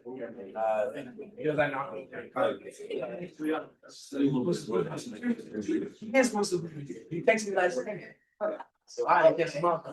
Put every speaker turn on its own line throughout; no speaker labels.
Because I not. He's supposed to, he texted me last night. So I guess him up.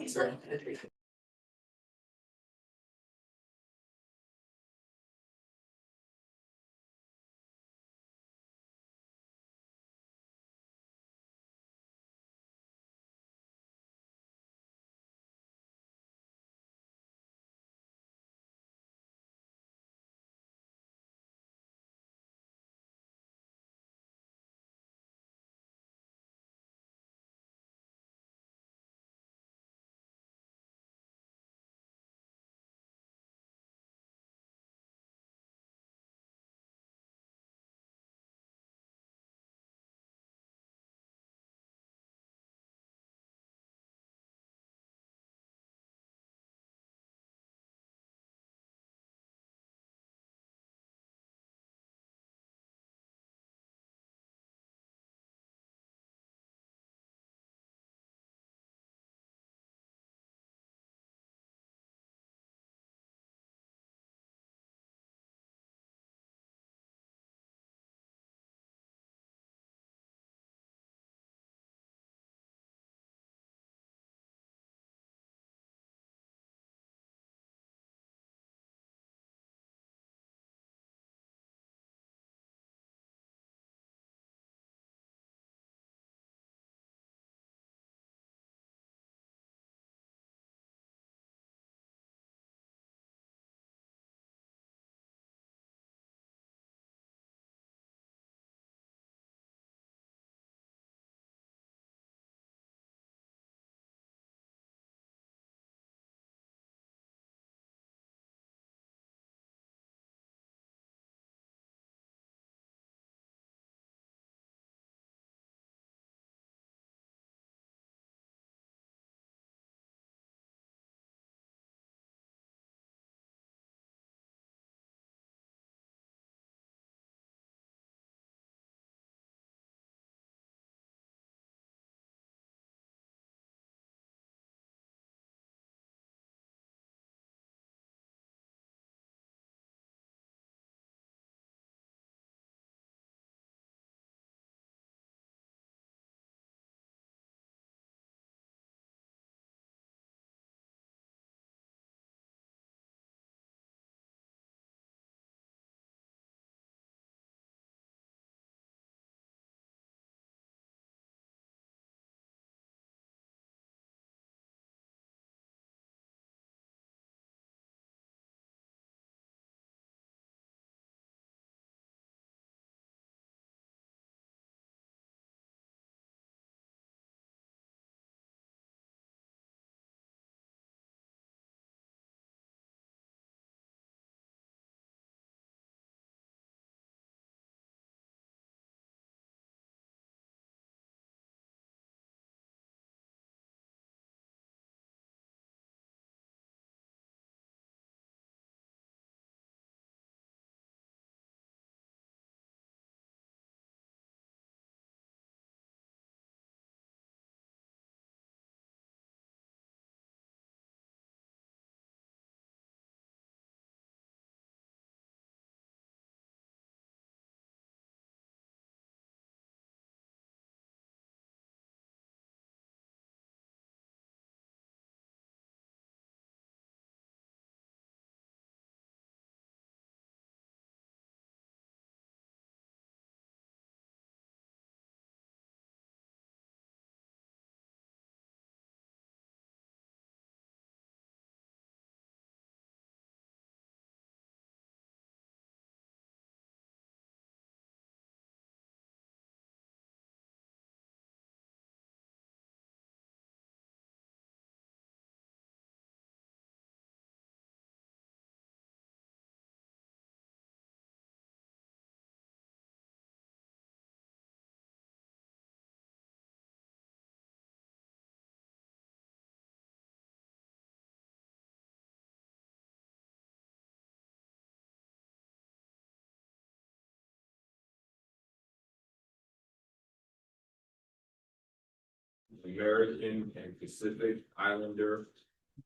American and Pacific Islander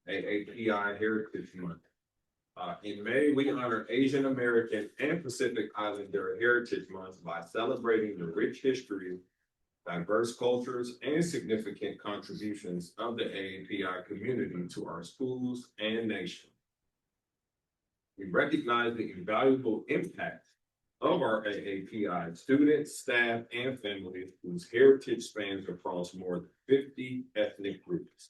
AAPI Heritage Month. In May, we honor Asian American and Pacific Islander Heritage Month by celebrating the rich history, diverse cultures, and significant contributions of the AAPI community to our schools and nation. We recognize the invaluable impact of our AAPI students, staff, and families whose heritage spans across more than 50 ethnic groups.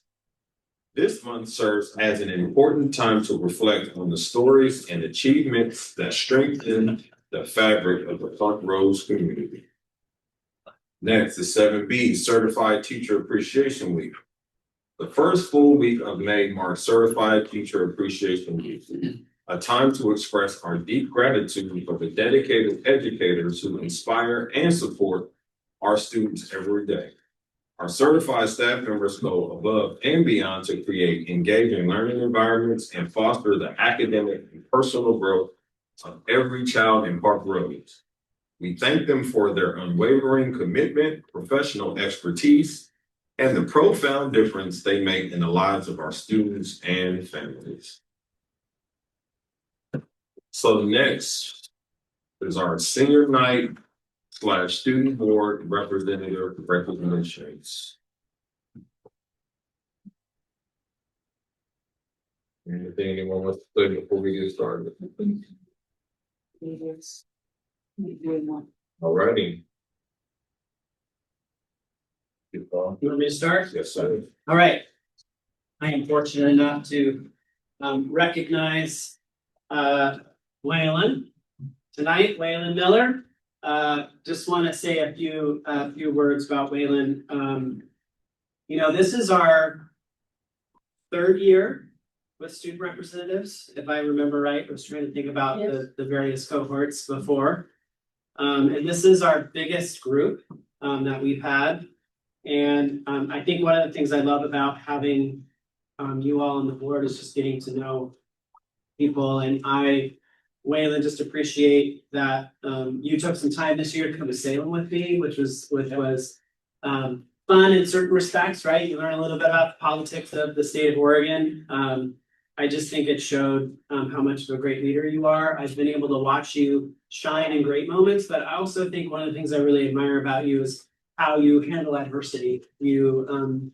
This month serves as an important time to reflect on the stories and achievements that strengthen the fabric of the Front Rows community. Next is 7B, Certified Teacher Appreciation Week. The first full week of May marks Certified Teacher Appreciation Week, a time to express our deep gratitude for the dedicated educators who inspire and support our students every day. Our certified staff members go above and beyond to create engaging learning environments and foster the academic and personal growth of every child in Park Roads. We thank them for their unwavering commitment, professional expertise, and the profound difference they make in the lives of our students and families. So next is our senior night / student board representative recognitions. Anything anyone wants to say before we get started? All righty.
You want me to start?
Yes, sir.
All right. I am fortunate enough to recognize Waylon tonight, Waylon Miller. Just want to say a few words about Waylon. This is our third year with student representatives, if I remember right. I was trying to think about the various cohorts before. And this is our biggest group that we've had. And I think one of the things I love about having you all on the board is just getting to know people. And Waylon, just appreciate that you took some time this year to come to Salem with me, which was fun in certain respects, right? You learn a little bit about the politics of the state of Oregon. I just think it showed how much of a great leader you are. I've been able to watch you shine in great moments, but I also think one of the things I really admire about you is how you handle adversity. You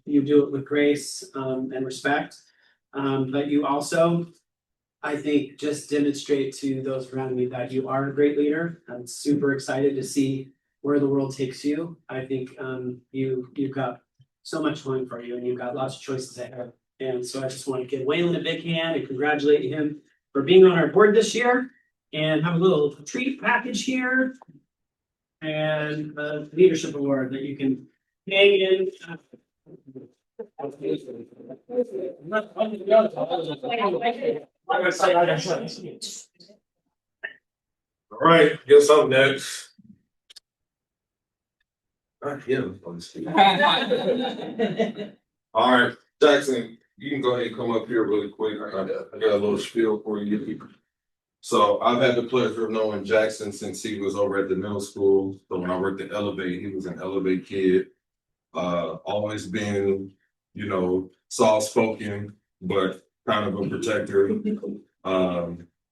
do it with grace and respect, but you also, I think, just demonstrate to those around me that you are a great leader. I'm super excited to see where the world takes you. I think you've got so much going for you, and you've got lots of choices ahead. And so I just want to give Waylon a big hand and congratulate him for being on our board this year, and have a little treat package here and a leadership award that you can hang in.
All right, guess up next. Not him, honestly. All right, Jackson, you can go ahead and come up here really quick. I got a little spiel for you. So I've had the pleasure of knowing Jackson since he was over at the middle school. So when I worked at Elevate, he was an Elevate kid. Always been, soft spoken, but kind of a protector,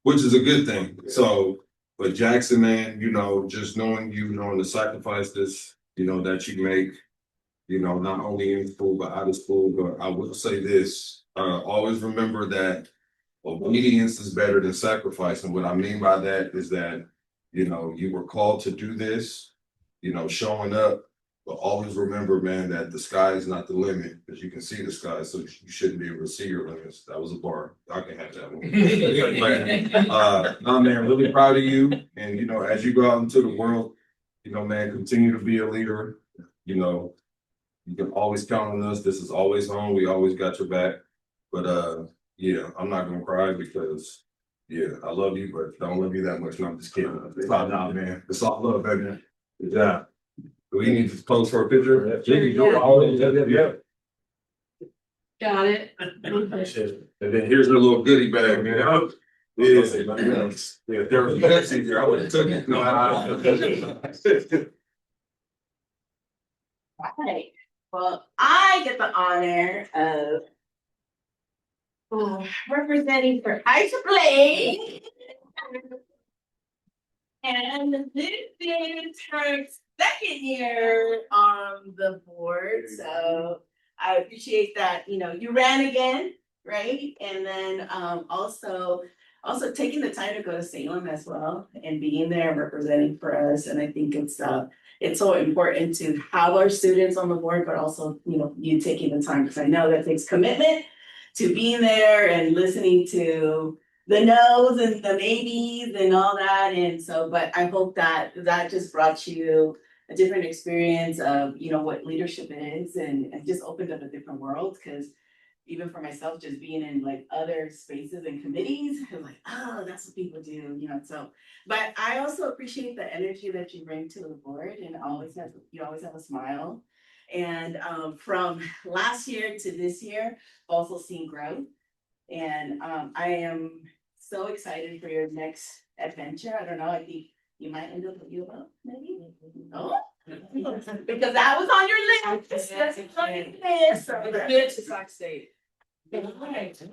which is a good thing. So, but Jackson, man, just knowing knowing the sacrifices, that you make, not only in school, but out of school. But I will say this, always remember that obedience is better than sacrifice. And what I mean by that is that, you were called to do this, showing up, but always remember, man, that the sky is not the limit, because you can see the sky, so you shouldn't be able to see your limits. That was a bar. I can have that one. No, man, really proud of you. And, as you go out into the world, man, continue to be a leader. You can always count on us. This is always home. We always got your back. But yeah, I'm not gonna cry because I love you, but don't love you that much. No, I'm just kidding. It's all nah, man. It's all love, baby. Good job. Do we need to pose for a picture? Yeah.
Got it.
And then here's a little goodie bag, man. Yeah, if there was Pepsi here, I would have took it. No,
Right. Well, I get the honor of
representing for IAA. And this is her second year on the board, so I appreciate that, you know, you ran again, right? And then also taking the time to go to Salem as well and being there and representing for us. And I think it's so important to have our students on the board, but also, you know, you taking the time, because I know that takes commitment to being there and listening to the no's and the maybes and all that. And so, but I hope that that just brought you a different experience of, you know, what leadership is and just opened up a different world. Cause even for myself, just being in like other spaces and committees, I was like, oh, that's what people do, you know, so. But I also appreciate the energy that you bring to the board and you always have a smile. And from last year to this year, also seen growth. And I am so excited for your next adventure. I don't know, I think you might end up with U of O, maybe? Oh, because that was on your list. That's on your list. So
It's good to Sac State.
Right. So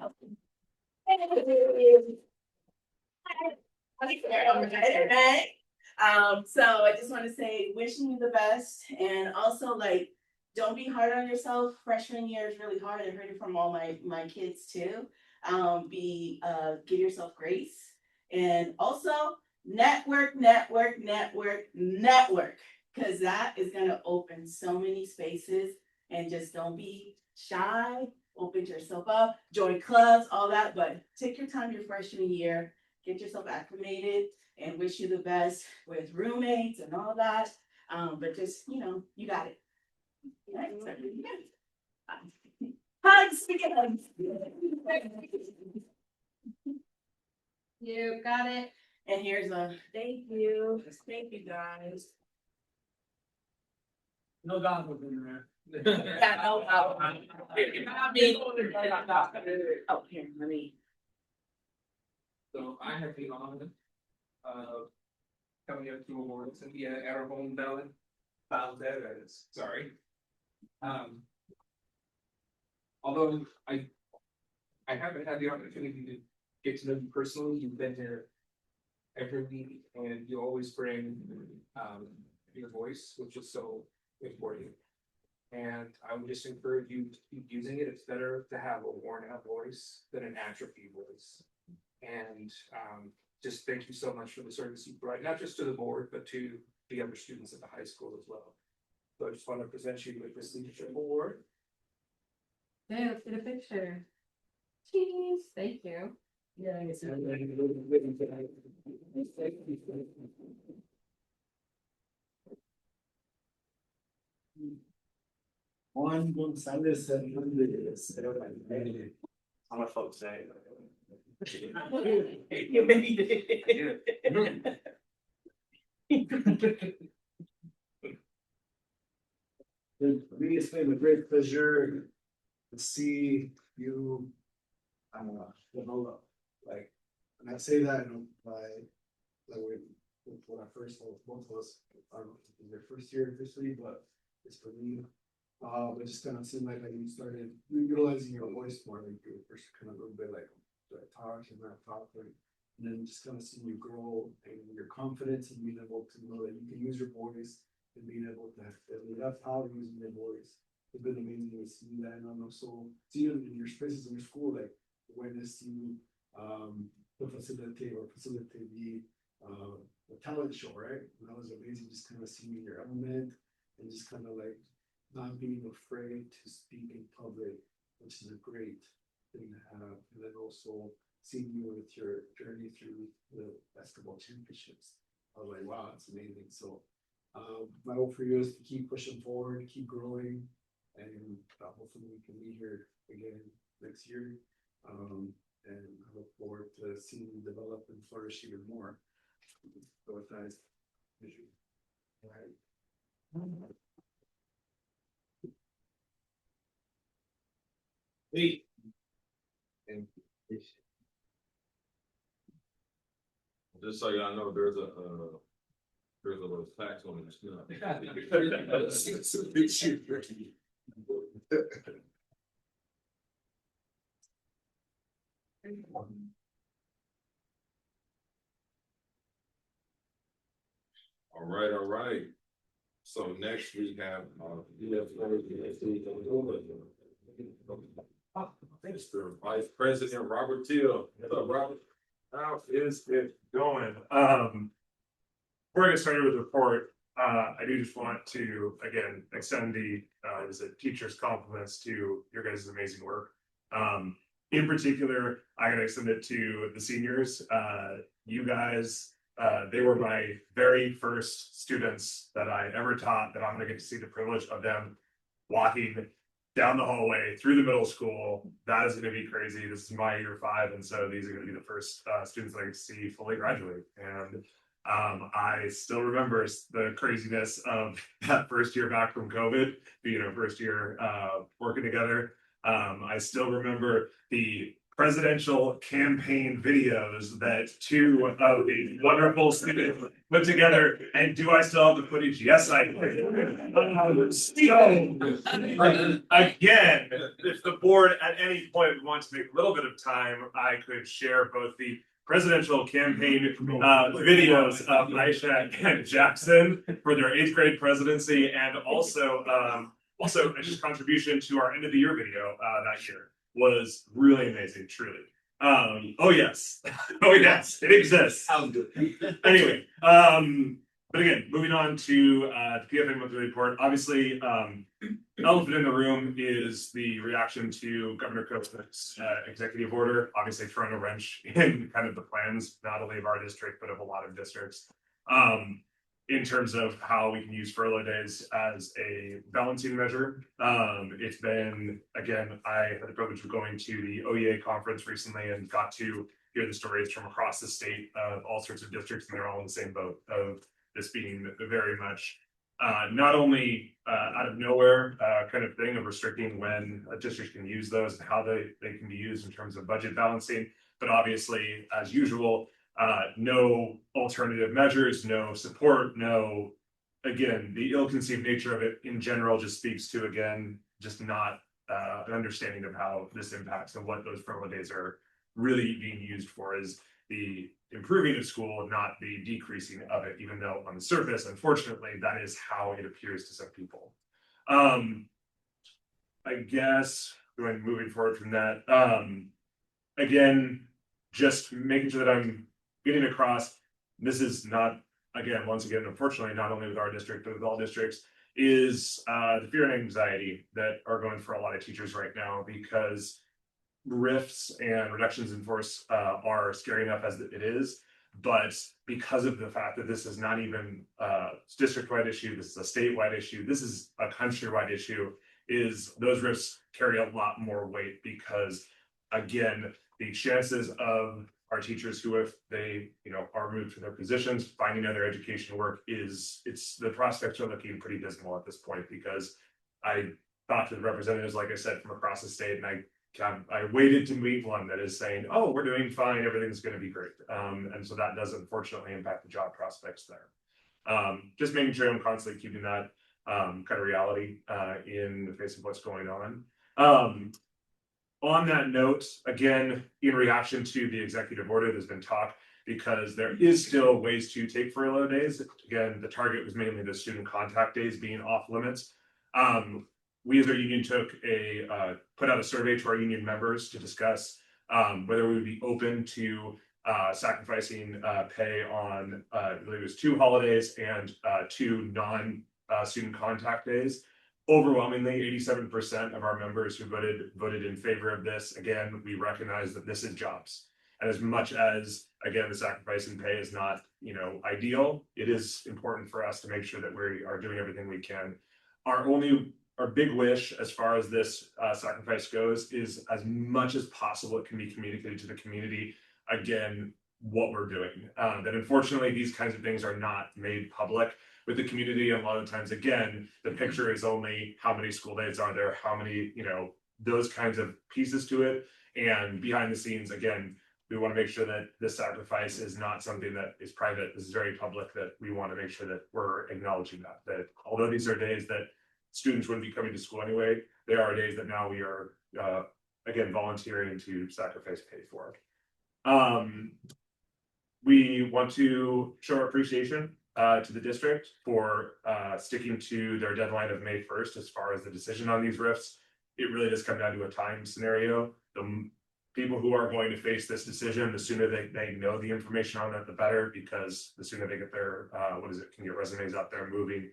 I just want to say, wishing you the best, and also like, don't be hard on yourself. Freshman year is really hard. I heard it from all my kids too. Give yourself grace, and also network, because that is gonna open so many spaces. And just don't be shy. Open yourself up, join clubs, all that. But take your time your freshman year, get yourself acclimated, and wish you the best with roommates and all that. But just, you know, you got it. Right? So, yeah. Hugs, speaking of hugs.
You got it.
And here's a thank you guys.
No dog was in there.
Yeah, no, oh, here, let me.
So I have the honor of coming up to awards and be at our home ballot. Sorry. Although I haven't had the opportunity to get to know you personally, you've been here every week and you always bring your voice, which is so important. And I would just encourage you to keep using it. It's better to have a worn out voice than an atrophy voice. And just thank you so much for the service you provide, not just to the board, but to the other students at the high school as well. So I just want to present you with this leadership award.
Hey, let's get a picture. Cheese, thank you.
One Sundays and Mondays. I'm a folks say.
You made it.
For me, it's been a great pleasure to see you develop. Like, and I say that when I first both of us in their first year officially, but it's for me. It just kind of seemed like you started utilizing your voice more, like you were first kind of a little bit like talk and not talk, and then just kind of seeing you grow and your confidence and being able to know that you can use your voice and being able to have power using your voice. It's been amazing to see that, and also see you in your spaces in your school, like witness you facilitate the talent show, right? And that was amazing, just kind of seeing your element and just kind of like not being afraid to speak in public, which is a great thing to have. And then also seeing you with your journey through the basketball championships. I was like, wow, that's amazing. So my hope for you is to keep pushing forward, keep growing, and hopefully we can be here again next year. And I look forward to seeing you develop and flourish even more. So with that, all right.
Hey.
And just so y'all know, there's a little tax on this. All right. So next we have, Mr. Vice President Robert Till. What's up, Robert?
How is it going? Before I get started with the report, I do just want to, again, extend the, teacher's compliments to your guys' amazing work. In particular, I gotta extend it to the seniors. You guys, they were my very first students that I ever taught, that I'm gonna get to see the privilege of them walking down the hallway through the middle school. That is gonna be crazy. This is my year 5, and so these are gonna be the first students that I get to see fully graduate. And I still remember the craziness of that first year back from COVID, being our first year working together. I still remember the presidential campaign videos that 2 of the wonderful students put together. And do I still have the footage? Yes, I do. Again, if the board at any point wants to make a little bit of time, I could share both the presidential campaign videos of Aisha and Jackson for their 8th grade presidency, and also a contribution to our end of the year video that year was really amazing, truly. Oh yes, oh yes, it exists. Anyway, but again, moving on to the PFA monthly report. Obviously, elephant in the room is the reaction to Governor Kostick's executive order, obviously throwing a wrench in kind of the plans, not only of our district, but of a lot of districts. In terms of how we can use furlough days as a balancing measure. It's been, again, I had the privilege of going to the OEA conference recently and got to hear the stories from across the state of all sorts of districts, and they're all in the same boat of this being very much not only out of nowhere kind of thing of restricting when a district can use those and how they can be used in terms of budget balancing, but obviously, as usual, no alternative measures, no support, no, again, the ill-conceived nature of it in general just speaks to, again, just not an understanding of how this impacts and what those furlough days are really being used for, is the improving of school, not the decreasing of it, even though on the surface, unfortunately, that is how it appears to some people. I guess moving forward from that, again, just making sure that I'm getting across, this is not, again, once again, unfortunately, not only with our district, but with all districts, is the fear and anxiety that are going for a lot of teachers right now, because rifts and reductions in force are scary enough as it is, but because of the fact that this is not even a district-wide issue, this is a statewide issue, this is a countrywide issue, is those rifts carry a lot more weight, because again, the chances of our teachers who, if they, are removed from their positions, finding other education work the prospects are looking pretty dismal at this point, because I talked to the representatives, like I said, from across the state, and I waited to meet one that is saying, oh, we're doing fine, everything's going to be great. And so that does unfortunately impact the job prospects there. Just making sure I'm constantly keeping that kind of reality in the face of what's going on. On that note, again, in reaction to the executive order, there's been talk, because there is still ways to take furlough days. Again, the target was mainly the student contact days being off limits. We as our union put out a survey to our union members to discuss whether we would be open to sacrificing pay on, I believe it was 2 holidays and 2 non-student contact days. Overwhelmingly, 87% of our members who voted in favor of this. Again, we recognize that this is jobs. And as much as, again, the sacrifice in pay is not, ideal, it is important for us to make sure that we are doing everything we can. Our big wish as far as this sacrifice goes is, as much as possible, it can be communicated to the community, again, what we're doing. That unfortunately, these kinds of things are not made public with the community. And a lot of times, again, the picture is only how many school days are there, how many, those kinds of pieces to it. And behind the scenes, again, we want to make sure that this sacrifice is not something that is private. This is very public, that we want to make sure that we're acknowledging that although these are days that students wouldn't be coming to school anyway, there are days that now we are again, volunteering to sacrifice pay for. We want to show our appreciation to the district for sticking to their deadline of May 1st as far as the decision on these RIFs. It really does come down to a time scenario. The people who are going to face this decision, the sooner they know the information on it, the better, because the sooner they get their can get resumes out there moving,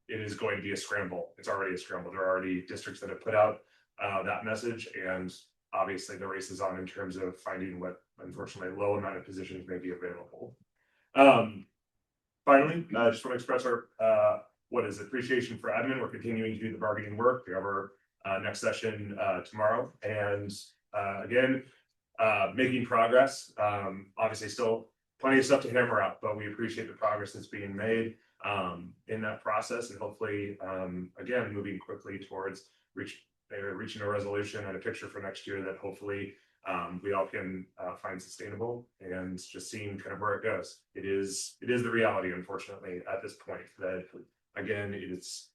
it is going to be a scramble. It's already a scramble. There are already districts that have put out that message, and obviously the race is on in terms of finding what unfortunately low amount of positions may be available. Finally, I just want to express our appreciation for admin. We're continuing to do the bargaining work. We have our next session tomorrow, and again, making progress. Obviously still plenty of stuff to hammer out, but we appreciate the progress that's being made in that process, and hopefully again moving quickly towards reaching a resolution and a picture for next year that hopefully we all can find sustainable, and just seeing kind of where it goes. It is the reality, unfortunately, at this point, that again, it's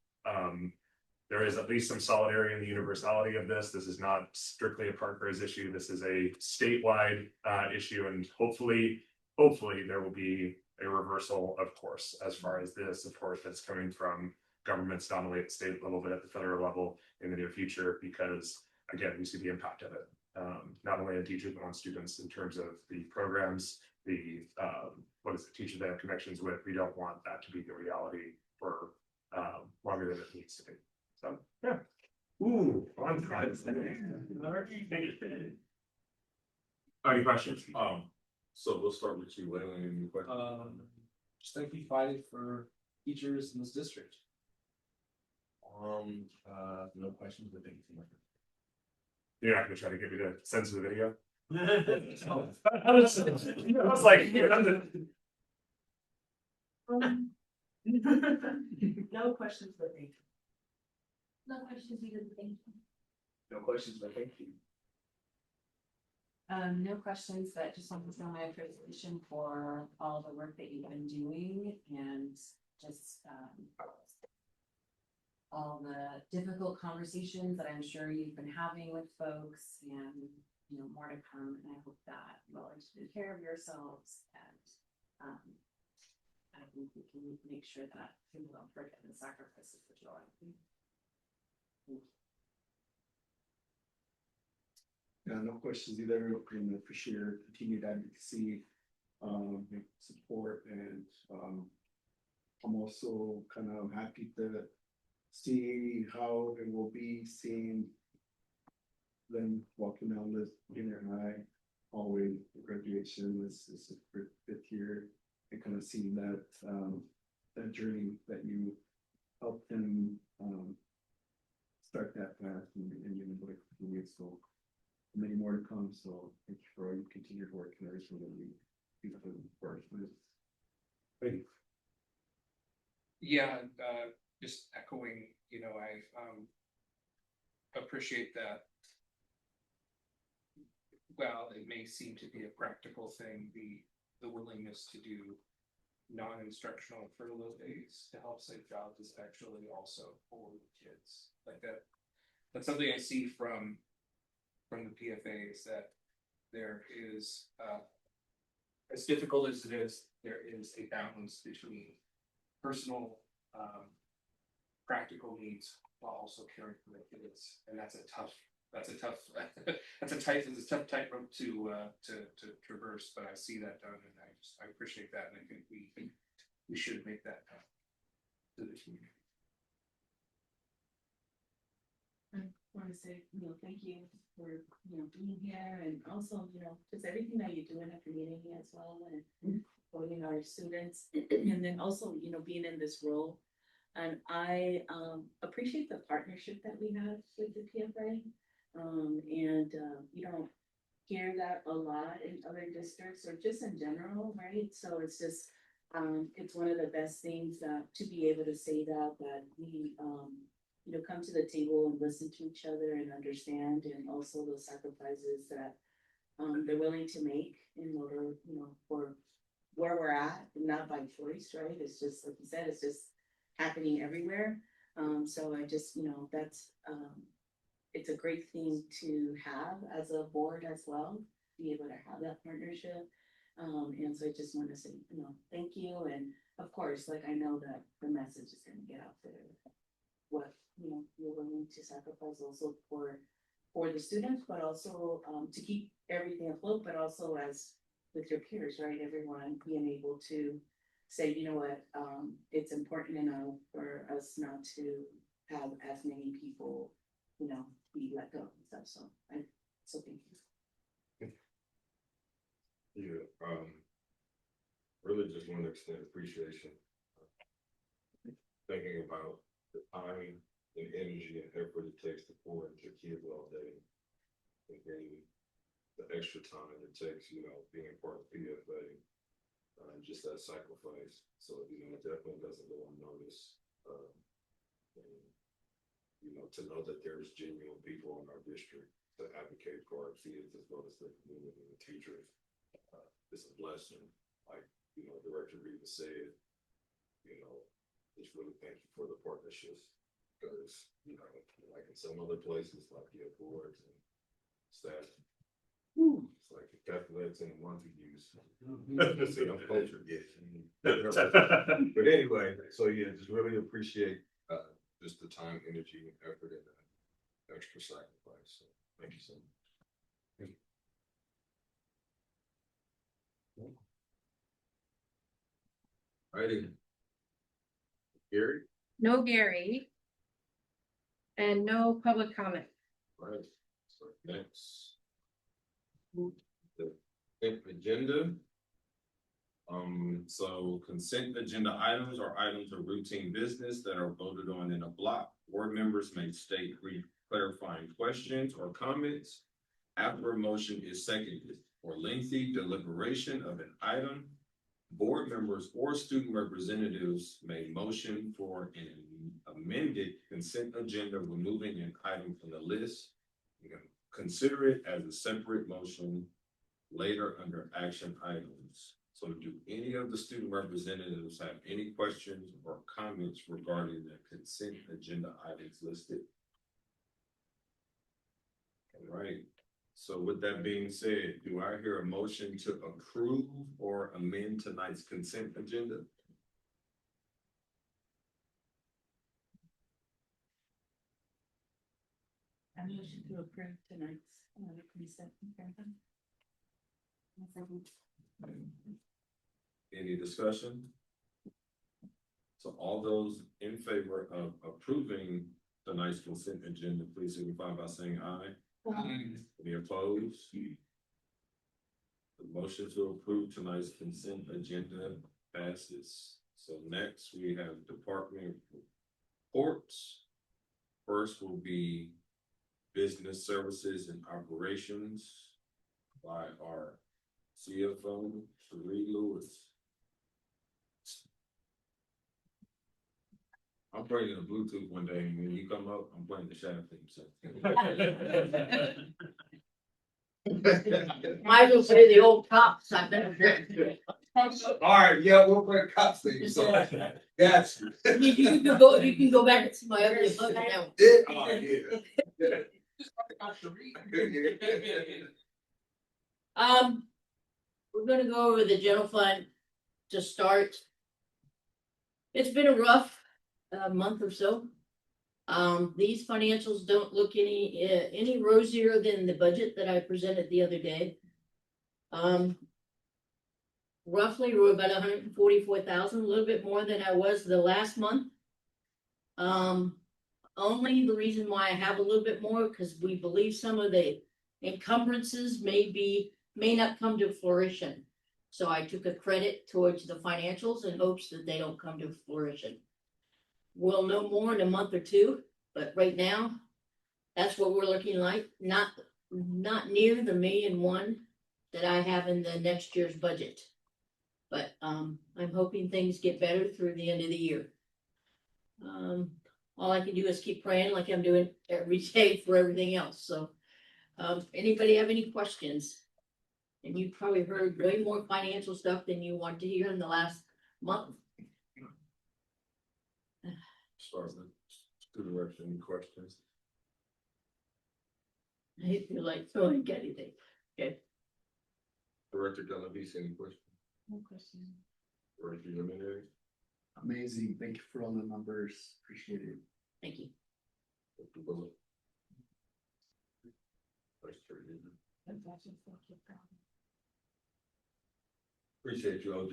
there is at least some solidarity in the universality of this. This is not strictly a Parkhurst issue. This is a statewide issue, and hopefully there will be a reversal, of course, as far as the support that's coming from governments, not only at the state level, but at the federal level in the near future, because again, we see the impact of it, not only on teachers, but on students in terms of the programs, the teachers they have connections with. We don't want that to be the reality for longer than it needs to be. So, yeah. Ooh, fun. Any questions?
So we'll start with you, Waylon. Any questions?
Just thank you fighting for teachers in this district. No questions, but thank you so much.
You're not gonna try to get me to censor the video? I was like,
No questions, but thank you.
No questions, either, thank you.
No questions, but thank you.
No questions, but just want to show my appreciation for all the work that you've been doing, and just all the difficult conversations that I'm sure you've been having with folks, and more to come. And I hope that you all are taking care of yourselves, and I think we can make sure that people don't forget the sacrifices that you all have made. Thank you.
Yeah, no questions either, and appreciate your continued advocacy, support, and I'm also kind of happy to see how it will be seeing them walking down the junior high hallway. Graduation is a fifth year, and kind of seeing that that journey that you helped them start that path, and you know, like so many more to come. So thank you for all your continued work and everything that we do for us.
thank you.
Yeah, just echoing, I appreciate that. Well, it may seem to be a practical thing, the willingness to do non-instructional furlough days to help save jobs is actually also for the kids. Like that's something I see from the PFA, is that there is, as difficult as it is, there is a balance between personal practical needs while also caring for the kids, and that's a tough tightrope to traverse. But I see that done, and I appreciate that, and I think we should make that to the community.
I want to say, thank you for, being here, and also, just everything that you do in the community as well, and supporting our students, and then also, being in this role. And I appreciate the partnership that we have with the PFA, and you don't hear that a lot in other districts, or just in general, right? So it's just, it's one of the best things to be able to say that we come to the table and listen to each other and understand, and also the sacrifices that they're willing to make in order, for where we're at, and not by choice, right? It's just, like you said, it's just happening everywhere. So I just, that's it's a great thing to have as a board as well, be able to have that partnership. And so I just want to say, thank you. And of course, like, I know that the message is gonna get out there. What, you're willing to sacrifice also for the students, but also, to keep everything afloat, but also as with your peers, right? Everyone being able to say, you know what, it's important enough for us not to have as many people, be let go and stuff. So thank you.
Yeah, really just want to extend appreciation. Thinking about the time and energy and effort it takes to pour into kids all day. And then the extra time it takes, being part of PFA, just that sacrifice. So, it definitely doesn't go unnoticed. And, to know that there's genuine people in our district to advocate for our kids as well as the community and the teachers. It's a blessing. Like, Director Reva said, just really thank you for the partnerships. Because, like in some other places, like your boards and staff, it's like it calculates in a month of use. See, I'm cultured, yes. But anyway, so yeah, just really appreciate just the time, energy, and effort and the extra sacrifice. So thank you so much. Alrighty. Gary?
No Gary. And no public comment.
Right, so next. The agenda. So consent agenda items are items of routine business that are voted on in a block. Board members may state clarifying questions or comments after a motion is seconded. For lengthy deliberation of an item, board members or student representatives may motion for an amended consent agenda, removing an item from the list. You can consider it as a separate motion later under action items. So do any of the student representatives have any questions or comments regarding the consent agenda items listed? All right. So with that being said, do I hear a motion to approve or amend tonight's consent agenda?
I motion to approve tonight's consent agenda.
Any discussion? So all those in favor of approving tonight's consent agenda, please signify by saying aye. Any opposed? The motion to approve tonight's consent agenda passes. So next we have department reports. First will be business services and operations by our CFO, Sheree Lewis. I'm playing the Bluetooth one day, and when you come up, I'm playing the shadow theme. So.
Might as well play the old cops. I've been.
All right, yeah, we'll play cops theme. So, yes.
You can go back and see my ugly look now.
Oh, yeah.
We're gonna go over the general fund to start. It's been a rough month or so. These financials don't look any rosier than the budget that I presented the other day. Roughly, we're about 144,000, a little bit more than I was the last month. Only the reason why I have a little bit more, because we believe some of the encumbrances may not come to fruition. So I took a credit towards the financials in hopes that they don't come to fruition. We'll know more in a month or two, but right now, that's what we're looking like. Not near the 1,000,001 that I have in the next year's budget. But I'm hoping things get better through the end of the year. All I can do is keep praying like I'm doing every day for everything else. So anybody have any questions? And you probably heard way more financial stuff than you want to hear in the last month.
Start with student reps, any questions?
I feel like throwing anything.
Director Gallavise, any questions?
No question.
Director Jimenez?
Amazing, thank you for all the numbers, appreciate it.
Thank you.
Dr. Bullock? Vice Chair Newman? Appreciate you, OG.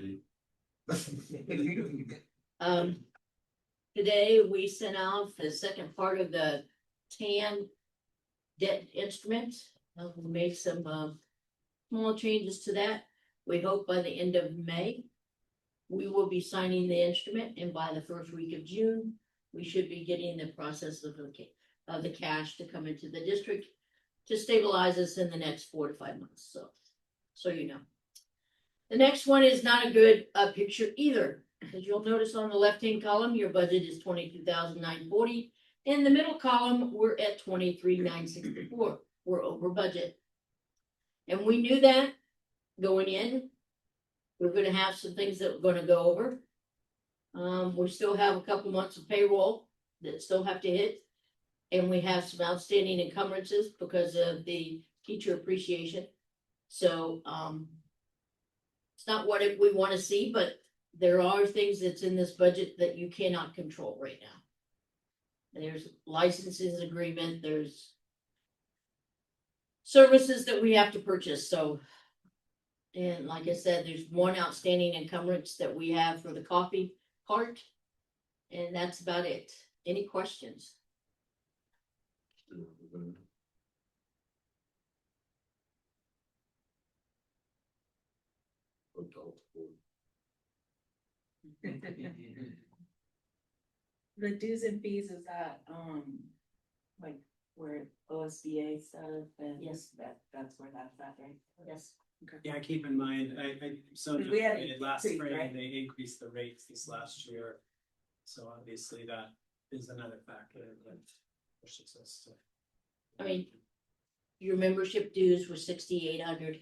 Today we sent out the second part of the TAN debt instrument. We made some, small changes to that. We hope by the end of May, we will be signing the instrument, and by the first week of June, we should be getting the process of the cash to come into the district to stabilize us in the next 4 to 5 months, so you know. The next one is not a good, picture either. As you'll notice on the left-hand column, your budget is 22,940. In the middle column, we're at 23,964. We're over budget. And we knew that going in. We're gonna have some things that we're gonna go over. We still have a couple months of payroll that still have to hit. And we have some outstanding encumbrances because of the teacher appreciation. So, it's not what we wanna see, but there are things that's in this budget that you cannot control right now. There's licenses agreement, there's services that we have to purchase, so. And like I said, there's one outstanding encumbrance that we have for the coffee cart. And that's about it. Any questions?
The dues and fees, is that, like, where OSBA stuff and?
Yes.
That's where that's at, right?
Yes.
Yeah, keep in mind, so
Because we had
last
increased,
spring,
right?
they increased the rates this last year. So obviously that is another factor that pushes us to.
I mean, your membership dues was 6,800.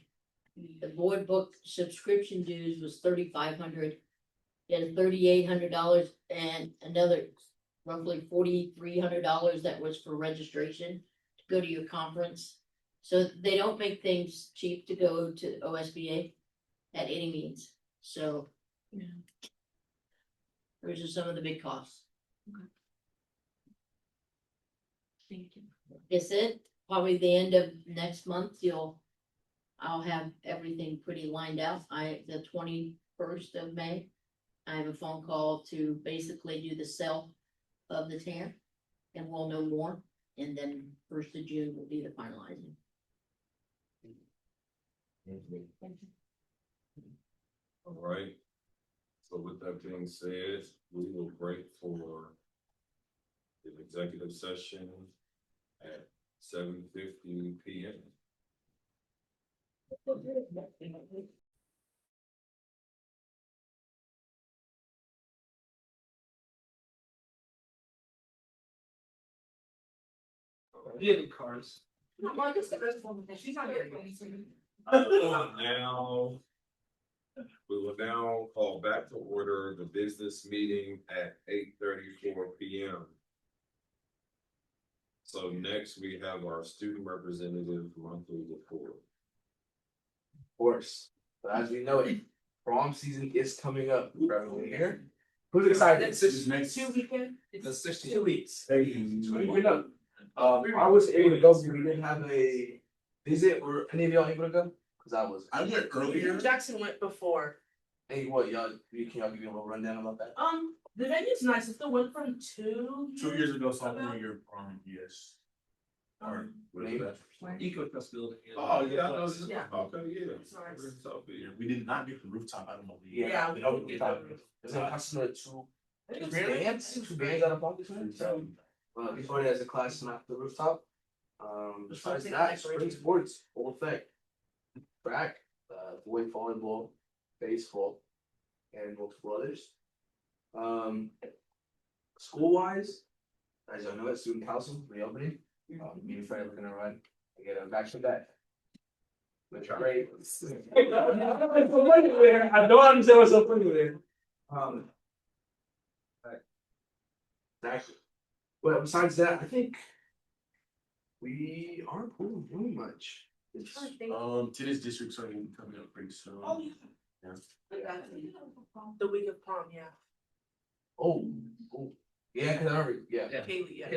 The board book subscription dues was 3,500. You had $3,800 and another roughly $4,300 that was for registration to go to your conference. So they don't make things cheap to go to OSBA at any means. So.
Yeah.
Those are some of the big costs.
Thank you.
Like I said, probably the end of next month, I'll have everything pretty lined out. The 21st of May, I have a phone call to basically do the sale of the TAN, and we'll know more. And then 1st of June will be the finalizing.
All right. So with that being said, we will break for the executive session at 7:50 PM.
Vehicle cars.
Now, we will now call back to order the business meeting at 8:34 PM. So next we have our student representative monthly report.
Of course, but as we know it, prom season is coming up for everyone here. Who's excited?
next.
2 weekend.
It's 16.
2 weeks. We're done. I was able to go, but we didn't have a visit. Were any of y'all able to go? Cause I was.
I went earlier.
Jackson went before.
Hey, what y'all? Can y'all give me a little rundown about that?
The venue's nice. It's the one from 2.
2 years ago, sophomore year, yes. Or what is that?
Eco Trust building.
Oh, yeah, I know.
Yeah.
Okay, yeah.
Sorry.
We're in Southfield.
We did not get the rooftop, I don't know.
Yeah.
we don't get that. It's a customer two bands out of pocket. So, we started as a class and after the rooftop. Besides that, spring sports, full effect. Track, boy volleyball, baseball, and multiple others. School wise, as y'all know, at student council reopening, me and Fred are looking to run and get a back to back. Which are great. I don't understand what's so funny there. Exactly. But besides that, I think We aren't doing much. It's,
Today's district starting coming up pretty soon.
Oh, yeah.
Yeah.
The week of prom, yeah.
oh, yeah, cause I remember, yeah.
Kaylee, yeah.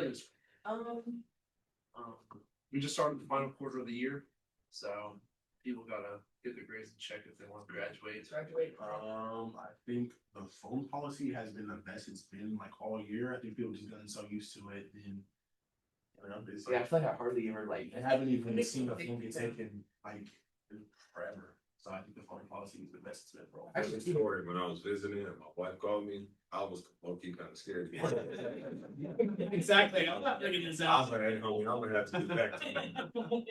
We just started the final quarter of the year, so people gotta get their grades in check if they want to graduate.
I think the phone policy has been the best it's been like all year. I think people just gotten so used to it and. It's
Yeah, I
like,
feel like I hardly ever like.
I haven't even seen a phone get taken like forever. So I think the phone policy is the best it's been for all.
Actually, story, when I was visiting and my wife called me, I was low-key kind of scared.
Exactly, I'm not bringing this
I
out.
was like, hey, homie, I'm gonna have to get back to you.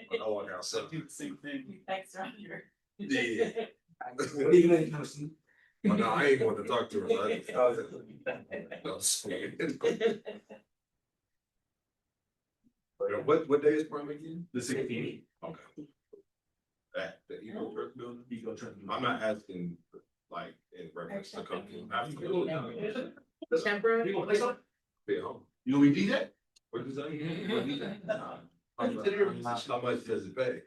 When I walk outside.
Do the same thing.
Thanks, Roger.
Yeah.
What are you gonna kind of see?
But no, I ain't want to talk to her. I was scared. What day is prom again?
The 16th.
Okay. At the Eco Truck Building?
Eco Truck Building.
I'm not asking like in reference to company.
Temporary.
Be at home.
You know we do that?
What is that? How much does it pay?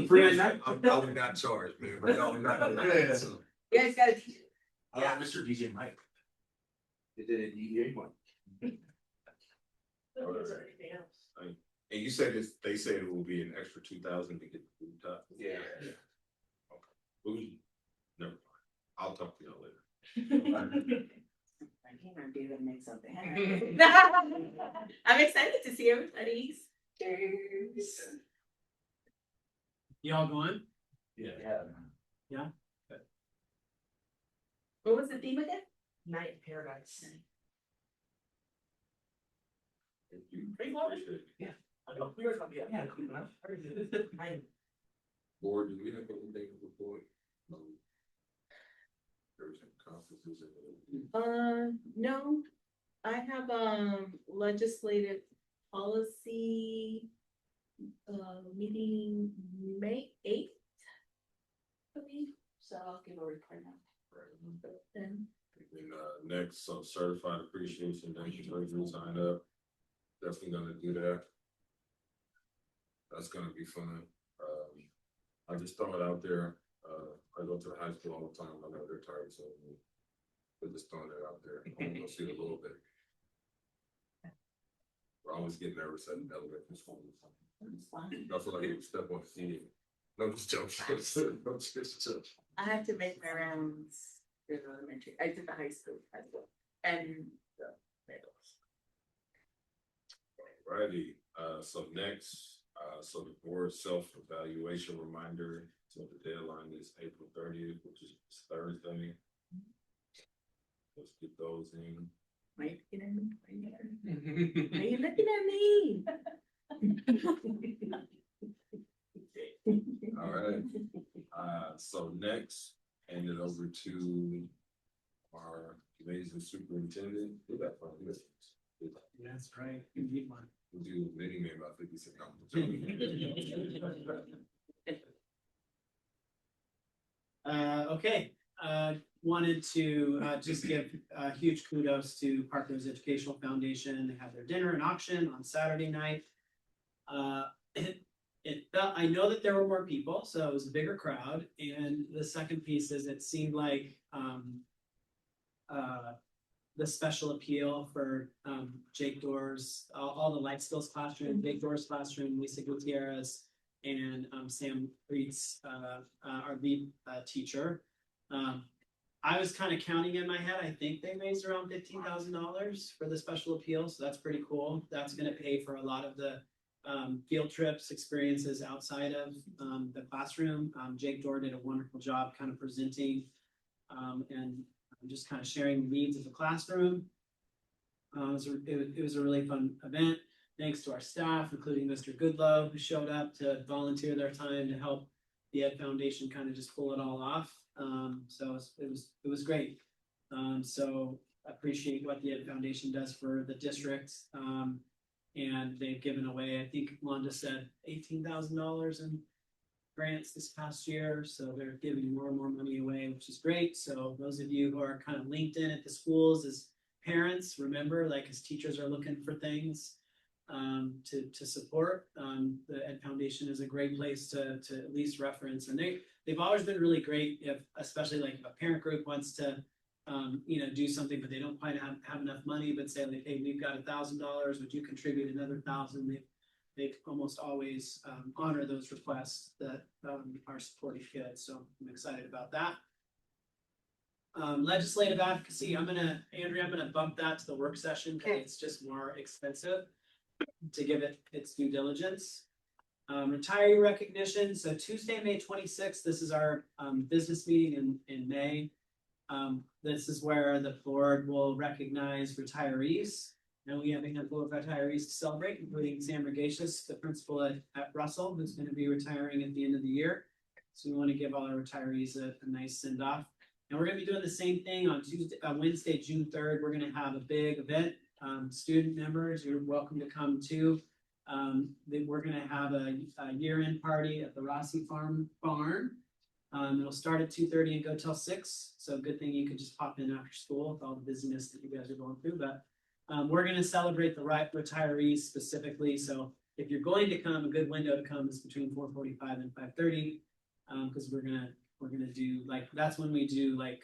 Free at night?
I'm probably not charged, man, but no, not.
Yeah.
You guys gotta teach it. Yeah.
Mr. DJ Mike.
They did it EDA one.
Is there anything else?
And you said this, they said it will be an extra 2,000 to get the food top.
Yeah.
Bougie. Never mind. I'll talk to y'all later.
I can't be able to make something.
I'm excited to see everybody's. Cheers.
Y'all going?
Yeah.
What was the theme again? Night in Paradise.
Appreciate it.
Yeah, cool enough.
Board, do we have anything to report? There's some conferences.
No, I have, legislative policy, meeting May 8th. I believe, so I'll give a report now. Then,
And next, some certified appreciation, thank you for you sign up. Definitely gonna do that. That's gonna be fun. I just throw it out there. I go to the high school all the time. I know they're tired, so we're just throwing it out there. I'm gonna see it a little bit. We're always getting nervous at elementary school. I feel like you step on the feet. No, just joking. No, just joking.
I have to make my rounds in elementary, I did the high school as well, and the middles.
Alrighty, so next, so the board self-evaluation reminder, so the deadline is April 30th, which is Thursday. Let's get those in.
Why you looking at me? Why you looking at me?
Alright, so next, hand it over to our amazing superintendent. Who that from?
That's right. You need one.
We'll do many man about 56.
Okay, wanted to just give huge kudos to Parklands Educational Foundation. They had their dinner and auction on Saturday night. It felt, I know that there were more people, so it was a bigger crowd. And the second piece is it seemed like the special appeal for Jake Doors, all the life skills classroom, Jake Doors classroom, Lisa Gutierrez, and Sam Reitz, our lead teacher. I was kind of counting in my head. I think they raised around $15,000 for the special appeal, so that's pretty cool. That's going to pay for a lot of the field trips, experiences outside of the classroom. Jake Doerr did a wonderful job kind of presenting and just kind of sharing the needs of the classroom. It was a really fun event. Thanks to our staff, including Mr. Goodlow, who showed up to volunteer their time to help the Ed Foundation kind of just pull it all off. So it was great. So appreciate what the Ed Foundation does for the district. And they've given away, I think Londa said $18,000 in grants this past year. So they're giving more and more money away, which is great. So those of you who are kind of linked in at the schools as parents, remember, like as teachers are looking for things, to support. The Ed Foundation is a great place to at least reference, and they've always been really great if, especially like if a parent group wants to do something, but they don't quite have enough money, but say like, hey, we've got $1,000, would you contribute another 1,000? They almost always honor those requests that are supporting kids, so I'm excited about that. Legislative advocacy, Andrea, I'm gonna bump that to the work session because it's just more expensive to give it its due diligence. Retiree recognition, so Tuesday, May 26th, this is our business meeting in May. This is where the board will recognize retirees. And we have a handful of retirees to celebrate, including Sam Regatius, the principal at Russell, who's going to be retiring at the end of the year. So we want to give all our retirees a nice send off. And we're going to be doing the same thing on Wednesday, June 3rd. We're going to have a big event. Student members, you're welcome to come too. We're going to have a year-end party at the Rossi Farm Barn. It'll start at 2:30 and go till 6. So good thing you could just pop in after school with all the busyness that you guys are going through. But we're going to celebrate the retirees specifically. So if you're going to come, a good window to come is between 4:45 and 5:30, because we're gonna do like, that's when we do like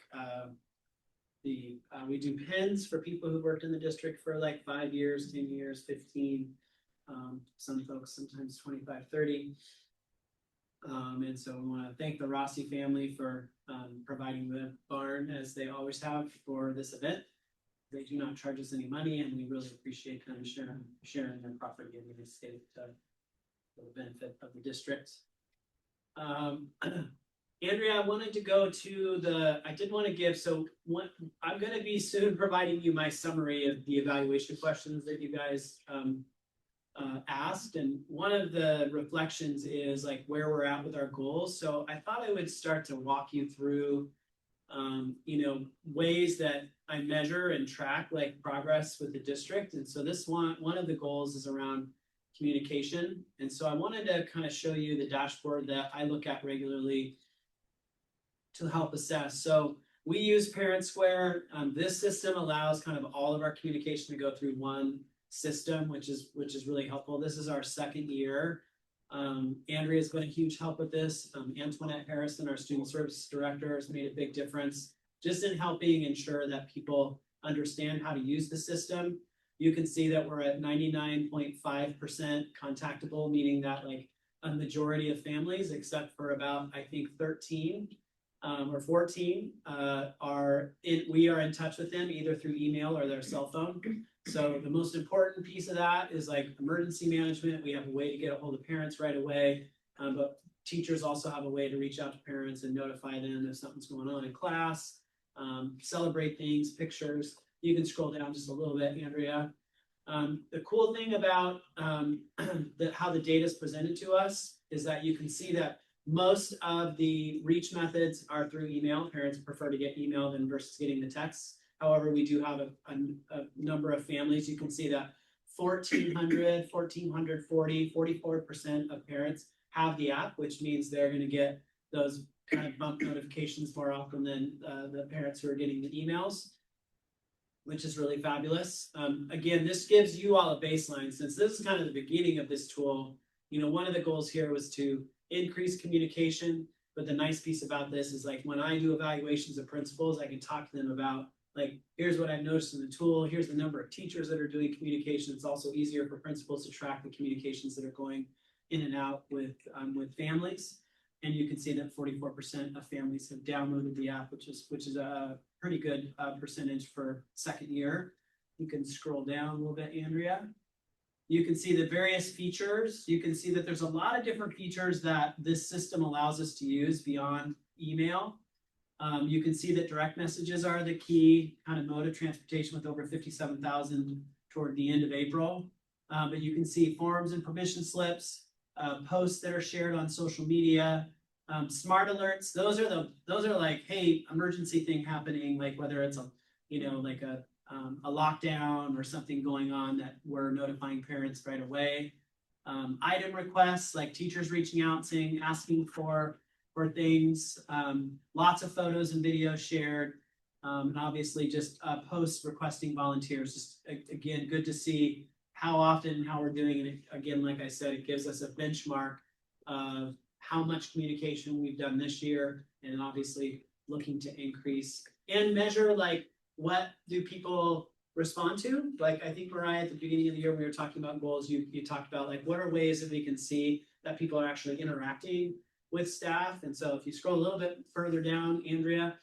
we do pins for people who worked in the district for like 5 years, 10 years, 15. Some folks sometimes 25, 30. And so we want to thank the Rossi family for providing the barn, as they always have, for this event. They do not charge us any money, and we really appreciate them sharing their property in the state for the benefit of the district. Andrea, I wanted to go to I did want to give, I'm going to be soon providing you my summary of the evaluation questions that you guys asked. And one of the reflections is like where we're at with our goals. So I thought I would start to walk you through ways that I measure and track like progress with the district. And so this one of the goals is around communication. And so I wanted to kind of show you the dashboard that I look at regularly to help assess. So we use Parent Square. This system allows kind of all of our communication to go through one system, which is really helpful. This is our second year. Andrea's been a huge help with this. Antoinette Harrison, our student services director, has made a big difference just in helping ensure that people understand how to use the system. You can see that we're at 99.5% contactable, meaning that like a majority of families, except for about, I think 13 or 14 we are in touch with them either through email or their cell phone. So the most important piece of that is like emergency management. We have a way to get a hold of parents right away, but teachers also have a way to reach out to parents and notify them if something's going on in class, celebrate things, pictures. You can scroll down just a little bit, Andrea. The cool thing about how the data is presented to us is that you can see that most of the reach methods are through email. Parents prefer to get email versus getting the text. However, we do have a number of families. You can see that 1,400, 1,440, 44% of parents have the app, which means they're going to get those kind of bump notifications more often than the parents who are getting the emails, which is really fabulous. Again, this gives you all a baseline. Since this is kind of the beginning of this tool, one of the goals here was to increase communication. But the nice piece about this is like when I do evaluations of principals, I can talk to them about like, here's what I've noticed in the tool. Here's the number of teachers that are doing communication. It's also easier for principals to track the communications that are going in and out with families. And you can see that 44% of families have downloaded the app, which is a pretty good percentage for second year. You can scroll down a little bit, Andrea. You can see the various features. You can see that there's a lot of different features that this system allows us to use beyond email. You can see that direct messages are the key kind of mode of transportation with over 57,000 toward the end of April. But you can see forms and permission slips, posts that are shared on social media, smart alerts. Those are like, hey, emergency thing happening, like whether it's a lockdown or something going on that we're notifying parents right away. Item requests, like teachers reaching out saying, asking for things, lots of photos and videos shared, and obviously just posts requesting volunteers. Just again, good to see how often and how we're doing it. Again, like I said, it gives us a benchmark of how much communication we've done this year, and obviously looking to increase and measure like what do people respond to? Like I think Mariah, at the beginning of the year, when we were talking about goals, you talked about like what are ways that we can see that people are actually interacting with staff. And so if you scroll a little bit further down, Andrea,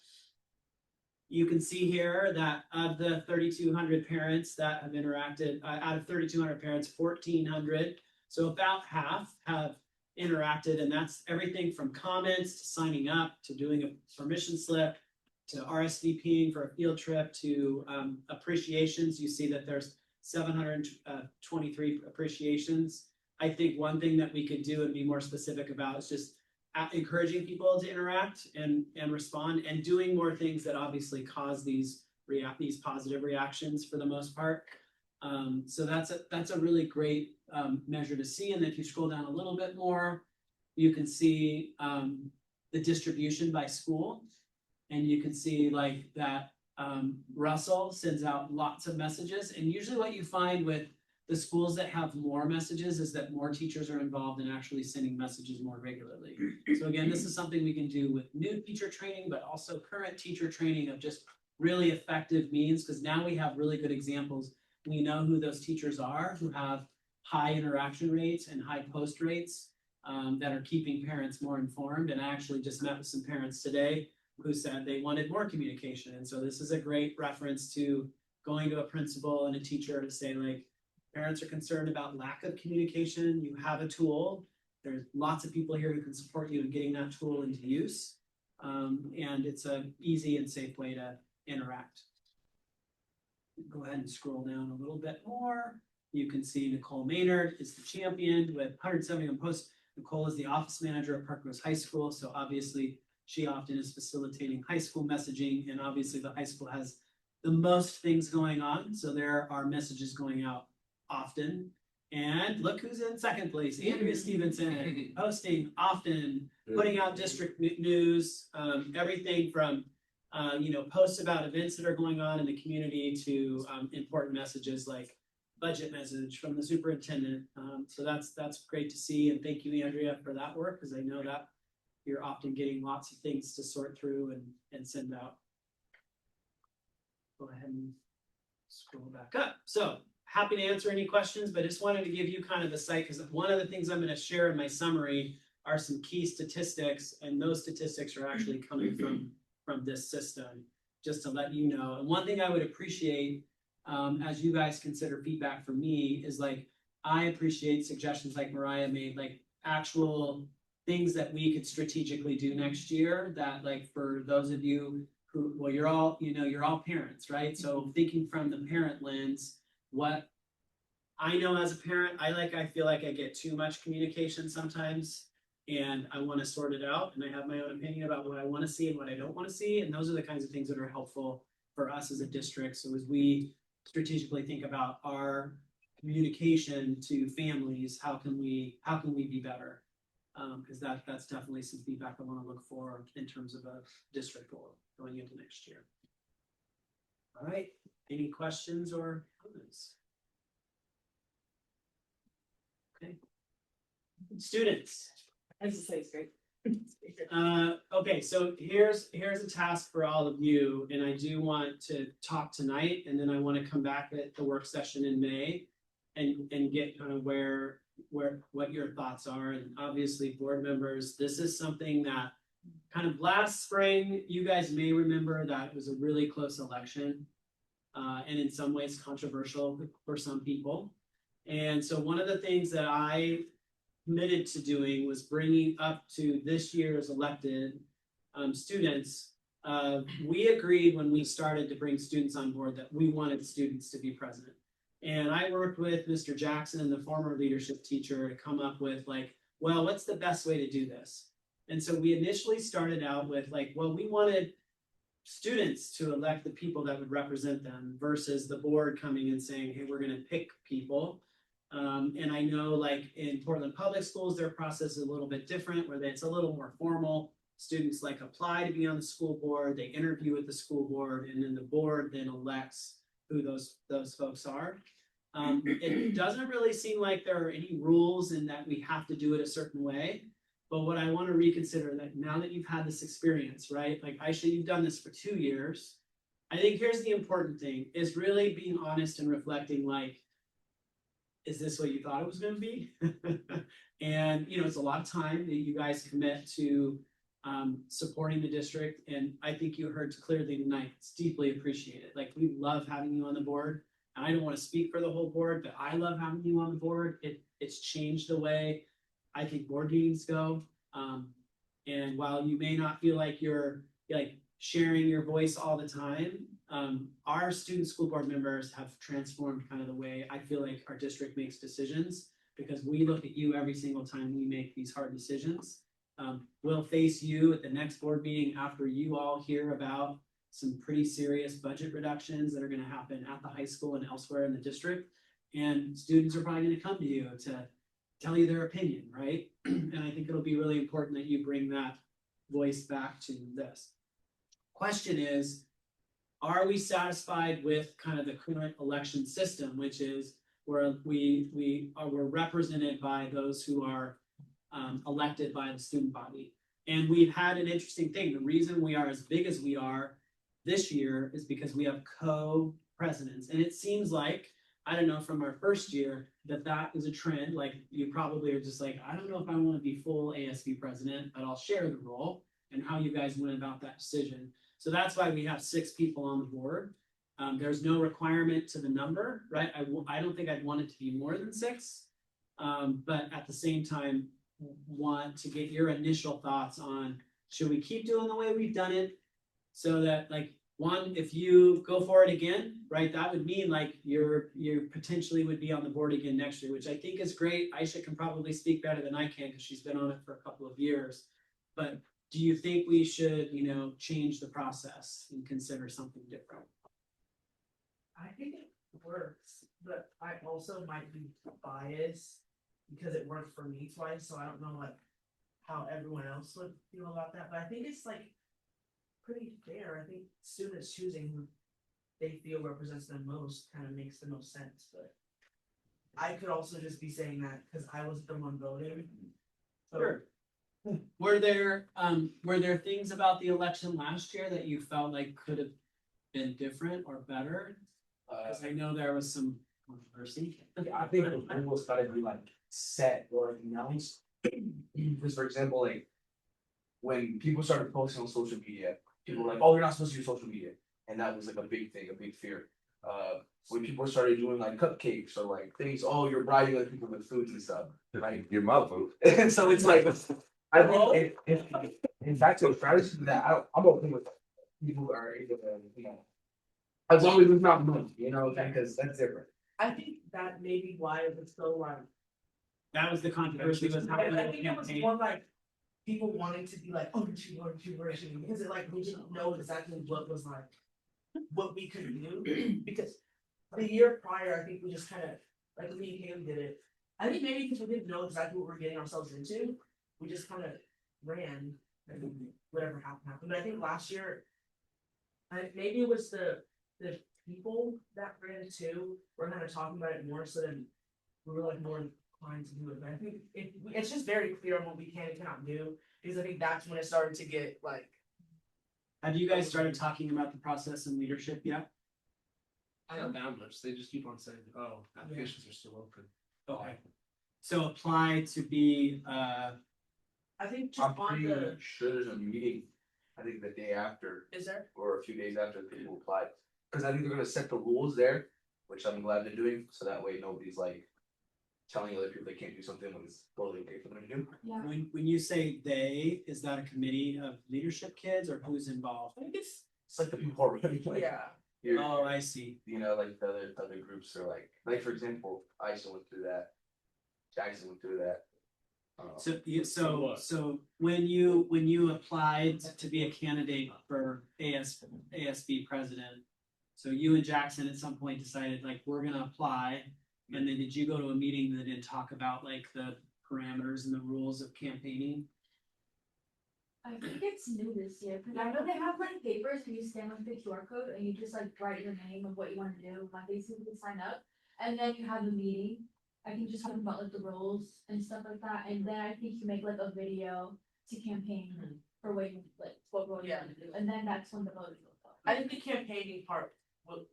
you can see here that of the 3,200 parents that have interacted, out of 3,200 parents, 1,400, so about half have interacted, and that's everything from comments to signing up to doing a permission slip to RSVPing for a field trip to appreciations. You see that there's 723 appreciations. I think one thing that we could do and be more specific about is just encouraging people to interact and respond, and doing more things that obviously cause these positive reactions for the most part. So that's a really great measure to see. And if you scroll down a little bit more, you can see the distribution by school, and you can see like that Russell sends out lots of messages, and usually what you find with the schools that have more messages is that more teachers are involved in actually sending messages more regularly. So again, this is something we can do with new teacher training, but also current teacher training of just really effective means, because now we have really good examples. We know who those teachers are who have high interaction rates and high post rates that are keeping parents more informed. And I actually just met with some parents today who said they wanted more communication. And so this is a great reference to going to a principal and a teacher to say, like, parents are concerned about lack of communication. You have a tool. There's lots of people here who can support you in getting that tool into use. And it's an easy and safe way to interact. Go ahead and scroll down a little bit more. You can see Nicole Maynard is the champion with 171 posts. Nicole is the office manager at Park Rose High School. So obviously she often is facilitating high school messaging, and obviously the high school has the most things going on. So there are messages going out often. And look who's in second place, Andrea Stevenson, posting often, putting out district news, everything from posts about events that are going on in the community to important messages like budget message from the superintendent. So that's great to see, and thank you, Andrea, for that work, because I know that you're often getting lots of things to sort through and send out. Go ahead and scroll back up. So happy to answer any questions, but just wanted to give you kind of the site, because one of the things I'm going to share in my summary are some key statistics, and those statistics are actually coming from this system, just to let you know. And one thing I would appreciate as you guys consider feedback from me is, like, I appreciate suggestions like Mariah made, like actual things that we could strategically do next year, that, like, for those of you who, well, you're all parents, right? So thinking from the parent lens, what I know as a parent, I feel like I get too much communication sometimes, and I want to sort it out, and I have my own opinion about what I want to see and what I don't want to see. And those are the kinds of things that are helpful for us as a district. So as we strategically think about our communication to families, how can we be better? Because that's definitely some feedback I want to look for in terms of a district goal going into next year. All right, any questions or comments? Okay, students.
I was just say it's great.
Okay, so here's a task for all of you, and I do want to talk tonight, and then I want to come back at the work session in May and get kind of what your thoughts are. And obviously, board members, this is something that kind of last spring, you guys may remember that it was a really close election, and in some ways controversial for some people. And so one of the things that I committed to doing was bringing up to this year's elected students. We agreed when we started to bring students on board that we wanted students to be present. And I worked with Mr. Jackson, the former leadership teacher, to come up with, like, well, what's the best way to do this? And so we initially started out with, like, well, we wanted students to elect the people that would represent them versus the board coming and saying, hey, we're going to pick people. And I know, like, in Portland Public Schools, their process is a little bit different, where it's a little more formal. Students, like, apply to be on the school board, they interview with the school board, and then the board then elects who those folks are. It doesn't really seem like there are any rules in that we have to do it a certain way. But what I want to reconsider that now that you've had this experience, right? Like Aisha, you've done this for 2 years. I think here's the important thing is really being honest and reflecting like, is this what you thought it was gonna be? And, you know, it's a lot of time that you guys commit to supporting the district. And I think you heard clearly tonight, it's deeply appreciated. Like, we love having you on the board. And I don't want to speak for the whole board, but I love having you on the board. It's changed the way I think board meetings go. And while you may not feel like you're like sharing your voice all the time, our student school board members have transformed kind of the way I feel like our district makes decisions, because we look at you every single time we make these hard decisions. We'll face you at the next board meeting after you all hear about some pretty serious budget reductions that are gonna happen at the high school and elsewhere in the district. And students are probably gonna come to you to tell you their opinion, right? And I think it'll be really important that you bring that voice back to this. Question is, are we satisfied with kind of the current election system, which is where we're represented by those who are elected by the student body? And we've had an interesting thing. The reason we are as big as we are this year is because we have co-presidents. And it seems like, I don't know, from our first year, that is a trend. Like, you probably are just like, I don't know if I want to be full ASB president, but I'll share the role, and how you guys went about that decision. So that's why we have 6 people on the board. There's no requirement to the number, right? I don't think I'd want it to be more than 6. But at the same time, want to get your initial thoughts on, should we keep doing the way we've done it? So that, like, one, if you go for it again, right, that would mean like you potentially would be on the board again next year, which I think is great. Aisha can probably speak better than I can because she's been on it for a couple of years. But do you think we should, you know, change the process and consider something different?
I think it works, but I also might be biased because it worked for me twice, so I don't know like how everyone else would feel about that, but I think it's like pretty fair. I think students choosing who they feel represents them most kind of makes the most sense, but I could also just be saying that because I was the one voting. So
Sure. Were there things about the election last year that you felt like could have been different or better? Because I know there was some controversy.
I think the rules gotta be like set or announced. Because for example, like when people started posting on social media, people were like, "Oh, you're not supposed to use social media," and that was like a big thing, a big fear. When people started doing like cupcakes or like things, "Oh, you're bribing other people with foods and stuff," right?
Your mouth food.
And so it's like, I think if in fact to a strategy that I'm okay with people who are able to, you know, as long as it's not money, you know, because that's different.
I think that may be why it was so like.
That was the controversy was
I
happening
think
in
it was
campaign.
more like people wanting to be like, oh, because it like we didn't know exactly what was like, what we could do. Because the year prior, I think we just kind of, like me and Cam did it. I think maybe because we didn't know exactly what we're getting ourselves into, we just kind of ran and whatever happened. But I think last year, maybe it was the people that ran too, were kind of talking about it more, so then we were like more inclined to do it. But I think it's just very clear on what we can and cannot do, because I think that's when it started to get like.
Have you guys started talking about the process and leadership yet?
Not that much, they just keep on saying, oh, applications are still open.
Okay. So apply to be,
I think just
I'm
on
pretty
the,
sure there's a meeting, I think the day after,
is there?
or a few days after people apply. Cause I think they're gonna set the rules there, which I'm glad they're doing, so that way nobody's like telling other people they can't do something when it's totally okay for them to do.
Yeah.
when you say they, is that a committee of leadership kids or who's involved?
I think it's,
It's like the people who are really like,
yeah,
you're-
Oh, I see.
you know, like the other groups are like for example, Aisha went through that. Jackson went through that.
So when you applied to be a candidate for ASB president, so you and Jackson at some point decided like, we're gonna apply, and then did you go to a meeting that did talk about like the parameters and the rules of campaigning?
I think it's new this year, because I know they have like papers and you scan with the QR code and you just like write your name of what you want to do, like basically sign up. and then you have the meeting. I think just talking about like the roles and stuff like that, and then I think you make like a video to campaign for what you like, what role you wanna do, and then that's when the voting will go.
I think the campaigning part was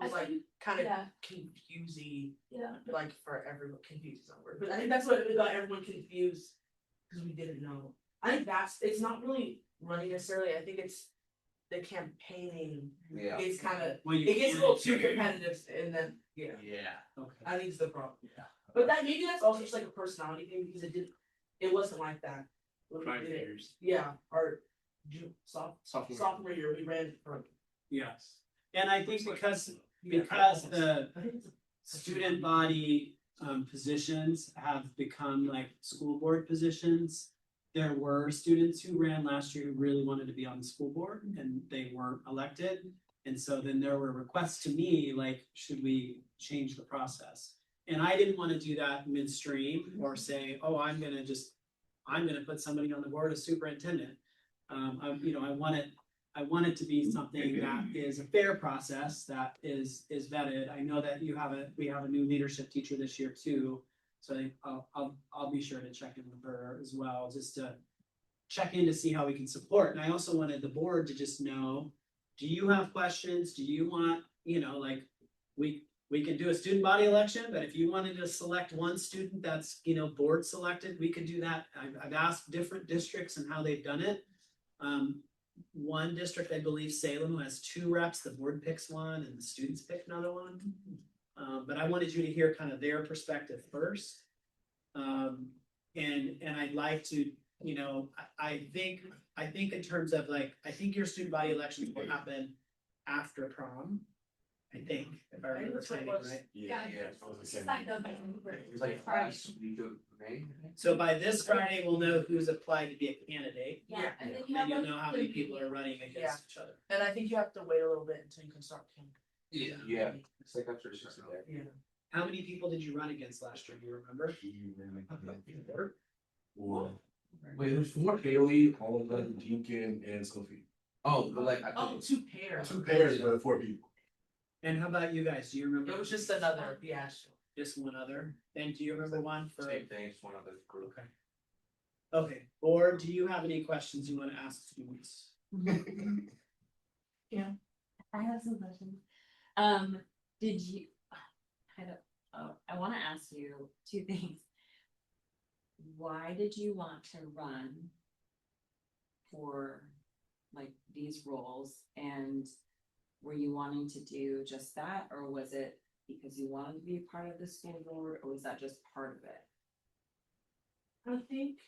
like kind of
Yeah.
confusing,
Yeah.
like for everyone, confused is not a word, but I think that's what it got everyone confused. Cause we didn't know. I think it's not really running necessarily, I think it's the campaigning.
Yeah.
It's kind of,
Well, you
it gets a little too
can't-
competitive and then, yeah,
Yeah.
Okay.
I think it's the problem.
Yeah.
But that maybe that's also just like a personality thing because it wasn't like that. when we
5
did it.
years.
Yeah, our
Sophomore.
sophomore year, we ran for.
Yes, and I think because
Yeah,
the
I think it's
student body positions have become like school board positions. There were students who ran last year who really wanted to be on the school board and they weren't elected. And so then there were requests to me, like, should we change the process? And I didn't want to do that midstream or say, oh, I'm gonna put somebody on the board as superintendent. I want it to be something that is a fair process, that is vetted. I know that we have a new leadership teacher this year too. So I'll be sure to check in with her as well, just to check in to see how we can support. And I also wanted the board to just know, do you have questions? Do you want, like, we can do a student body election, but if you wanted to select one student that's, board selected, we could do that. I've asked different districts and how they've done it. One district, I believe Salem, who has 2 reps, the board picks one and the students pick another one. But I wanted you to hear kind of their perspective first. And I'd like to, I think in terms of like, I think your student body elections will happen after prom. I think, if I remember saying it right.
Yeah.
It's
Signed up.
like last week of May.
So by this Friday, we'll know who's applied to be a candidate.
Yeah, and then you
And
have
you'll
like
know how many people are running against each other.
And I think you have to wait a little bit until you can start campaigning.
Yeah, it's like after 60 days.
Yeah.
How many people did you run against last year? Do you remember?
Wait, who's 4?
Haley, Oliver, Deacon, and Sophie.
Oh, but like, I
Oh,
think
2 pairs.
2 pairs, but 4 people.
And how about you guys? Do you remember?
It was just another, yeah.
Just one other. And do you remember one for?
same thing, it's one other group.
Okay. Okay, board, do you have any questions you want to ask students?
I have some questions. Did you, I wanna ask you 2 things. Why did you want to run for like these roles, and were you wanting to do just that, or was it because you wanted to be a part of the school board, or was that just part of it?
I think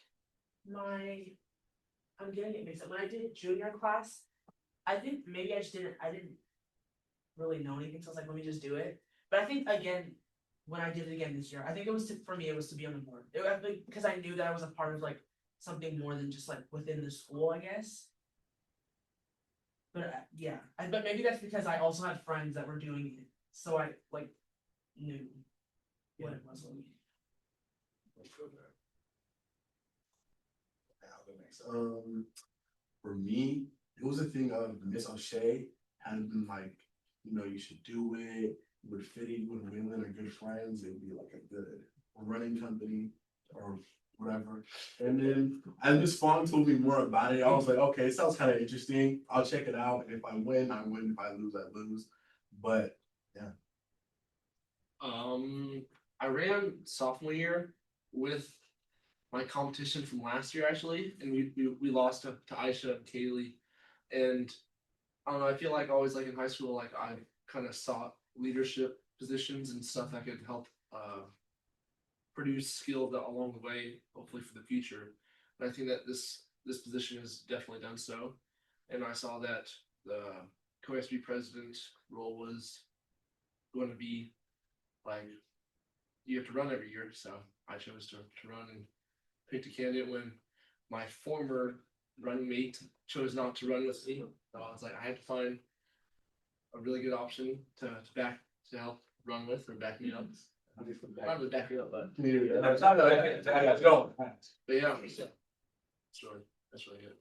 I'm getting it mixed up. When I did junior class, I think maybe I didn't really know anything, so I was like, let me just do it. But I think again, when I did it again this year, I think it was for me, it was to be on the board. Because I knew that I was a part of like something more than just like within the school, I guess. But but maybe that's because I also had friends that were doing it, so I like knew what it was.
For me, it was a thing of Miss O'Shea had been like, you should do it. You would fit in with women are good friends. It would be like a good running company or whatever. And then as Miss Fong told me more about it, I was like, okay, it sounds kind of interesting. I'll check it out. If I win, I win. If I lose, I lose. But yeah.
I ran sophomore year with my competition from last year actually, and we lost to Aisha and Kaylee. And I don't know, I feel like always like in high school, like I kind of sought leadership positions and stuff that could help produce skills that along the way, hopefully for the future. And I think that this position has definitely done so. And I saw that the co-SB president role was going to be like, you have to run every year. So I chose to run and picked a candidate when my former running mate chose not to run with me. So I was like, I had to find a really good option to help run with or back me up. Not really back me up, but yeah, that's really good.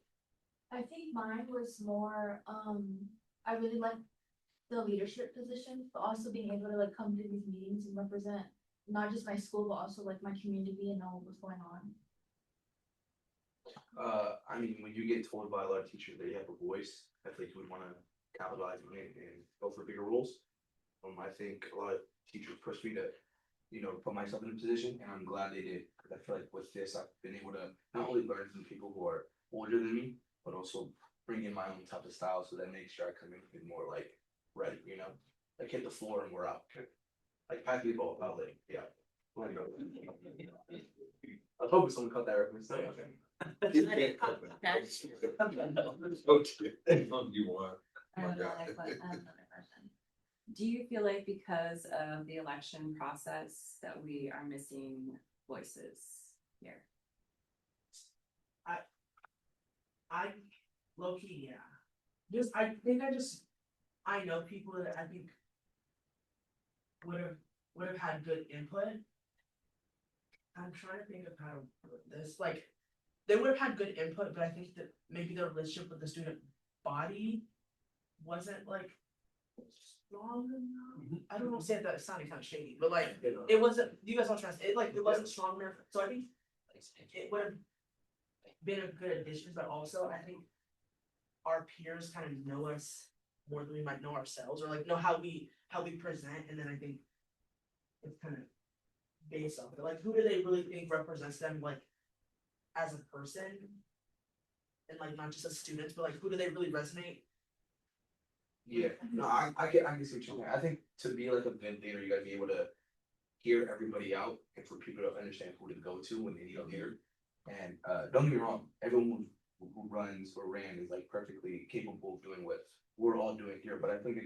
I think mine was more, I really like the leadership position, but also being able to like come to these meetings and represent not just my school, but also like my community and know what's going on.
I mean, when you get told by a lot of teachers that you have a voice, I think you would wanna capitalize on it and go for bigger roles. I think a lot of teachers pushed me to, you know, put myself in a position, and I'm glad they did, because I feel like with this, I've been able to not only learn from people who are older than me, but also bring in my own type of style, so that makes sure I come in a bit more like ready, you know, like hit the floor and we're out. Like pass me the ball, out like, yeah. I was hoping someone cut that reference.
Okay. You want.
I have another question. Do you feel like because of the election process that we are missing voices here?
I low key, yeah. I know people that I think would have had good input. I'm trying to think of how to put this, like, they would have had good input, but I think that maybe their relationship with the student body wasn't like strong enough. I don't know, say that it's sounding kind of shady, but like, it wasn't, you guys don't trust, it like, it wasn't strong enough, so I think it would have been a good addition, but also I think our peers kind of know us more than we might know ourselves, or like know how we present, and then I think it's kind of based off of it. Like, who do they really think represents them, like, as a person, and like not just as students, but like who do they really resonate?
Yeah, no, I can see what you're saying. I think to be like a good leader, you gotta be able to hear everybody out and for people to understand who to go to when they need a leader. And don't get me wrong, everyone who runs or ran is like perfectly capable of doing what we're all doing here, but I think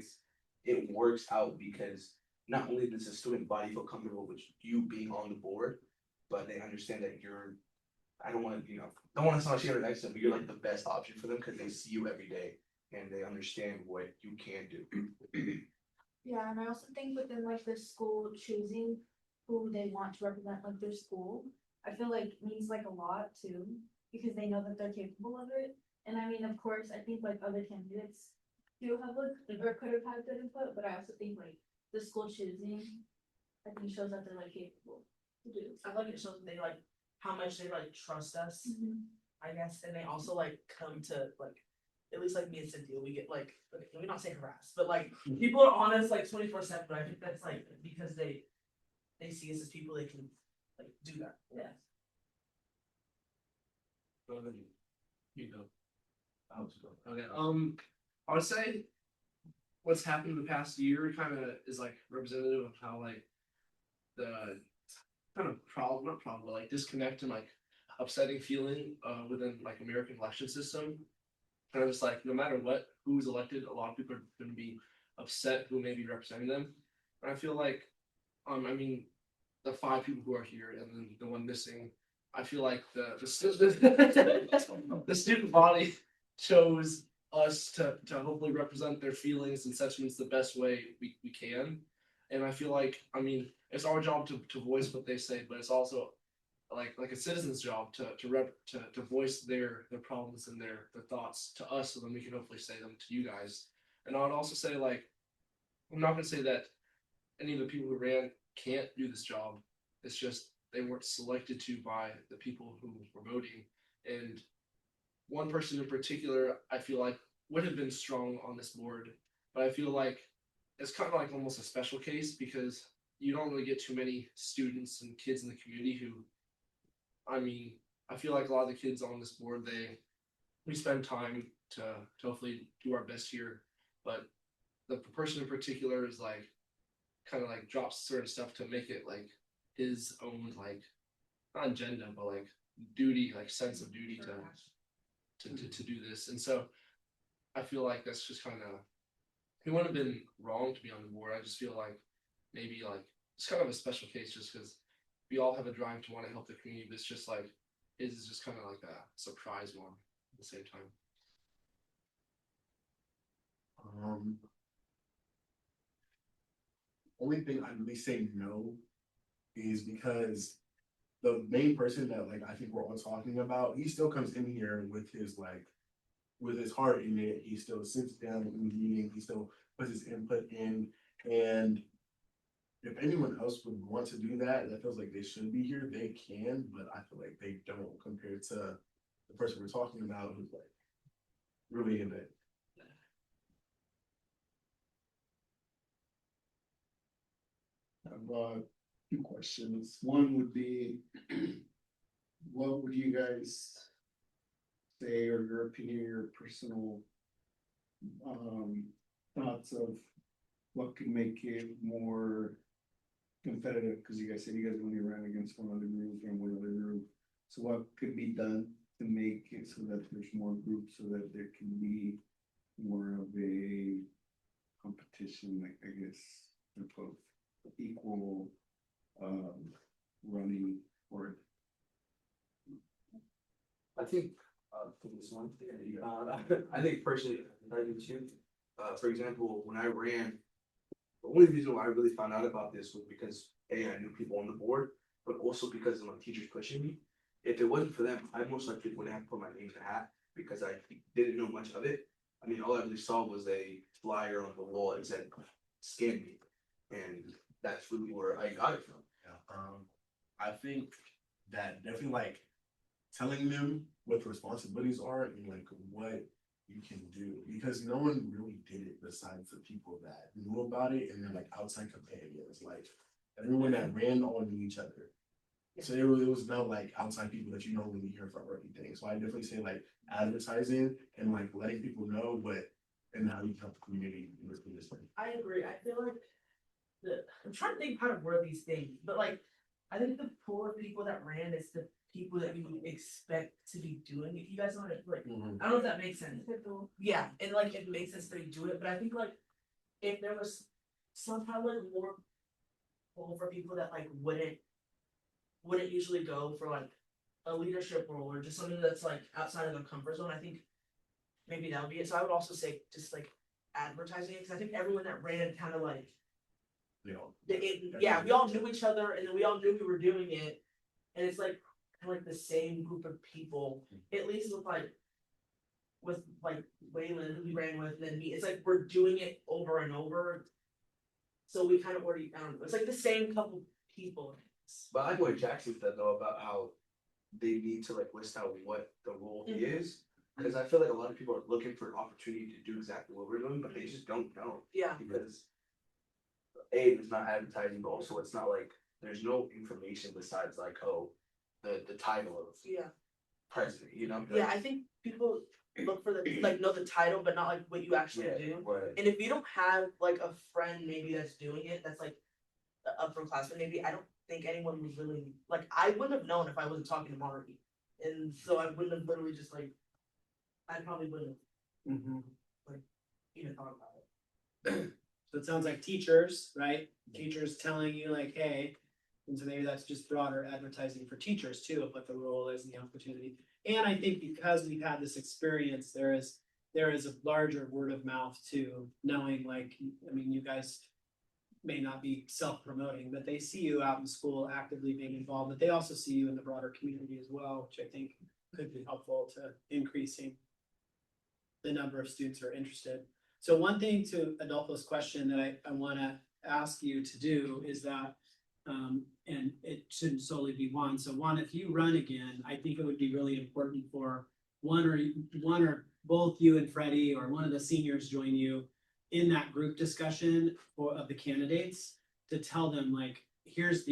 it works out because not only does the student body feel comfortable with you being on the board, but they understand that you're, I don't wanna, you know, don't wanna sound shit next to them, but you're like the best option for them because they see you every day and they understand what you can do.
Yeah, and I also think within like the school choosing who they want to represent like their school, I feel like means like a lot too, because they know that they're capable of it. And I mean, of course, I think like other candidates do have like, or could have had good input, but I also think like the school choosing, I think shows that they're like capable to do.
I feel like it shows that they like how much they like trust us, I guess, and they also like come to like, at least like me and Cynthia, we get like, let me not say harassed, but like people are on us like 24/7, but I think that's like because they see us as people they can like do that. Yeah.
You know. Okay, I would say what's happened in the past year kind of is like representative of how like the kind of problem, not problem, but like disconnect and like upsetting feeling within like American election system. Kind of just like no matter what, who's elected, a lot of people are going to be upset who may be representing them. And I feel like, I mean, the 5 people who are here and then the one missing, I feel like the student body chose us to hopefully represent their feelings and sentiments the best way we can. And I feel like, I mean, it's our job to voice what they say, but it's also like a citizen's job to voice their problems and their thoughts to us, so then we can hopefully say them to you guys. And I would also say, like, I'm not gonna say that any of the people who ran can't do this job. It's just they weren't selected to by the people who were voting. And one person in particular, I feel like would have been strong on this board, but I feel like it's kind of like almost a special case because you don't really get too many students and kids in the community who, I mean, I feel like a lot of the kids on this board, we spend time to hopefully do our best here, but the person in particular is like, kind of like drops certain stuff to make it like his own, like, not agenda, but like duty, like sense of duty to do this. And so I feel like that's just kind of, he wouldn't have been wrong to be on the board. I just feel like maybe like it's kind of a special case just because we all have a drive to want to help the community, but it's just like his is just kind of like a surprise one at the same time.
Only thing I'd really say no is because the main person that like I think we're all talking about, he still comes in here with his heart in it. He still sits down in the meeting. He still puts his input in, and if anyone else would want to do that, that feels like they should be here, they can, but I feel like they don't compared to the person we're talking about who's like really in it.
I have two questions. One would be, what would you guys say, or your opinion, your personal thoughts of what could make it more competitive? Because you guys said you guys only ran against one other group and one other group. So what could be done to make it so that there's more groups, so that there can be more of a competition, like, I guess, of equal running for it?
I think, for this one, I think personally, I do too. For example, when I ran, the only reason why I really found out about this was because A, I knew people on the board, but also because of my teachers pushing me. If it wasn't for them, I most likely wouldn't have put my name in the hat because I didn't know much of it. I mean, all I really saw was a flyer on the wall that said, "Scan me," and that's really where I got it from.
Yeah, I think that definitely like telling them what the responsibilities are and like what you can do, because no one really did it besides the people that knew about it and then like outside companions. Like everyone that ran all knew each other. So it was not like outside people that you don't really hear from or anything. So I definitely say like advertising and like letting people know what and how you help the community in this way.
I agree. I feel like I'm trying to think how to word these things, but like I think the pool of people that ran is the people that you expect to be doing it. You guys know what like I don't know if that makes sense. Yeah, and like it makes sense that they do it, but I think like if there was somehow like more pull for people that like wouldn't usually go for like a leadership role or just something that's like outside of their comfort zone, I think maybe that would be it. So I would also say just like advertising, because I think everyone that ran kind of like yeah, we all knew each other and then we all knew we were doing it, and it's like kind of like the same group of people, at least with like Waylon, who we ran with, and then me. It's like we're doing it over and over, so we kind of already found it's like the same couple people.
But I like what Jackson said though about how they need to like list out what the role is. Because I feel like a lot of people are looking for an opportunity to do exactly what we're doing, but they just don't know.
Yeah.
Because A, it's not advertising, but also it's not like there's no information besides like, oh, the title of president, you know?
Yeah, I think people look for the like know the title, but not like what you actually do.
Right.
And if you don't have like a friend maybe that's doing it, that's like the upperclassman, maybe I don't think anyone would really like. I wouldn't have known if I wasn't talking to Marty, and so I wouldn't have literally just like. I probably wouldn't have like even thought about it.
So it sounds like teachers, right? Teachers telling you like, hey, and so maybe that's just broader advertising for teachers too, of what the role is and the opportunity. And I think because we've had this experience, there is a larger word of mouth too, knowing like, I mean, you guys may not be self-promoting, but they see you out in school actively being involved, but they also see you in the broader community as well, which I think could be helpful to increasing the number of students who are interested. So one thing to Adolfo's question that I want to ask you to do is that, and it shouldn't solely be one. So one, if you run again, I think it would be really important for one or both you and Freddie or one of the seniors join you in that group discussion of the candidates to tell them like, here's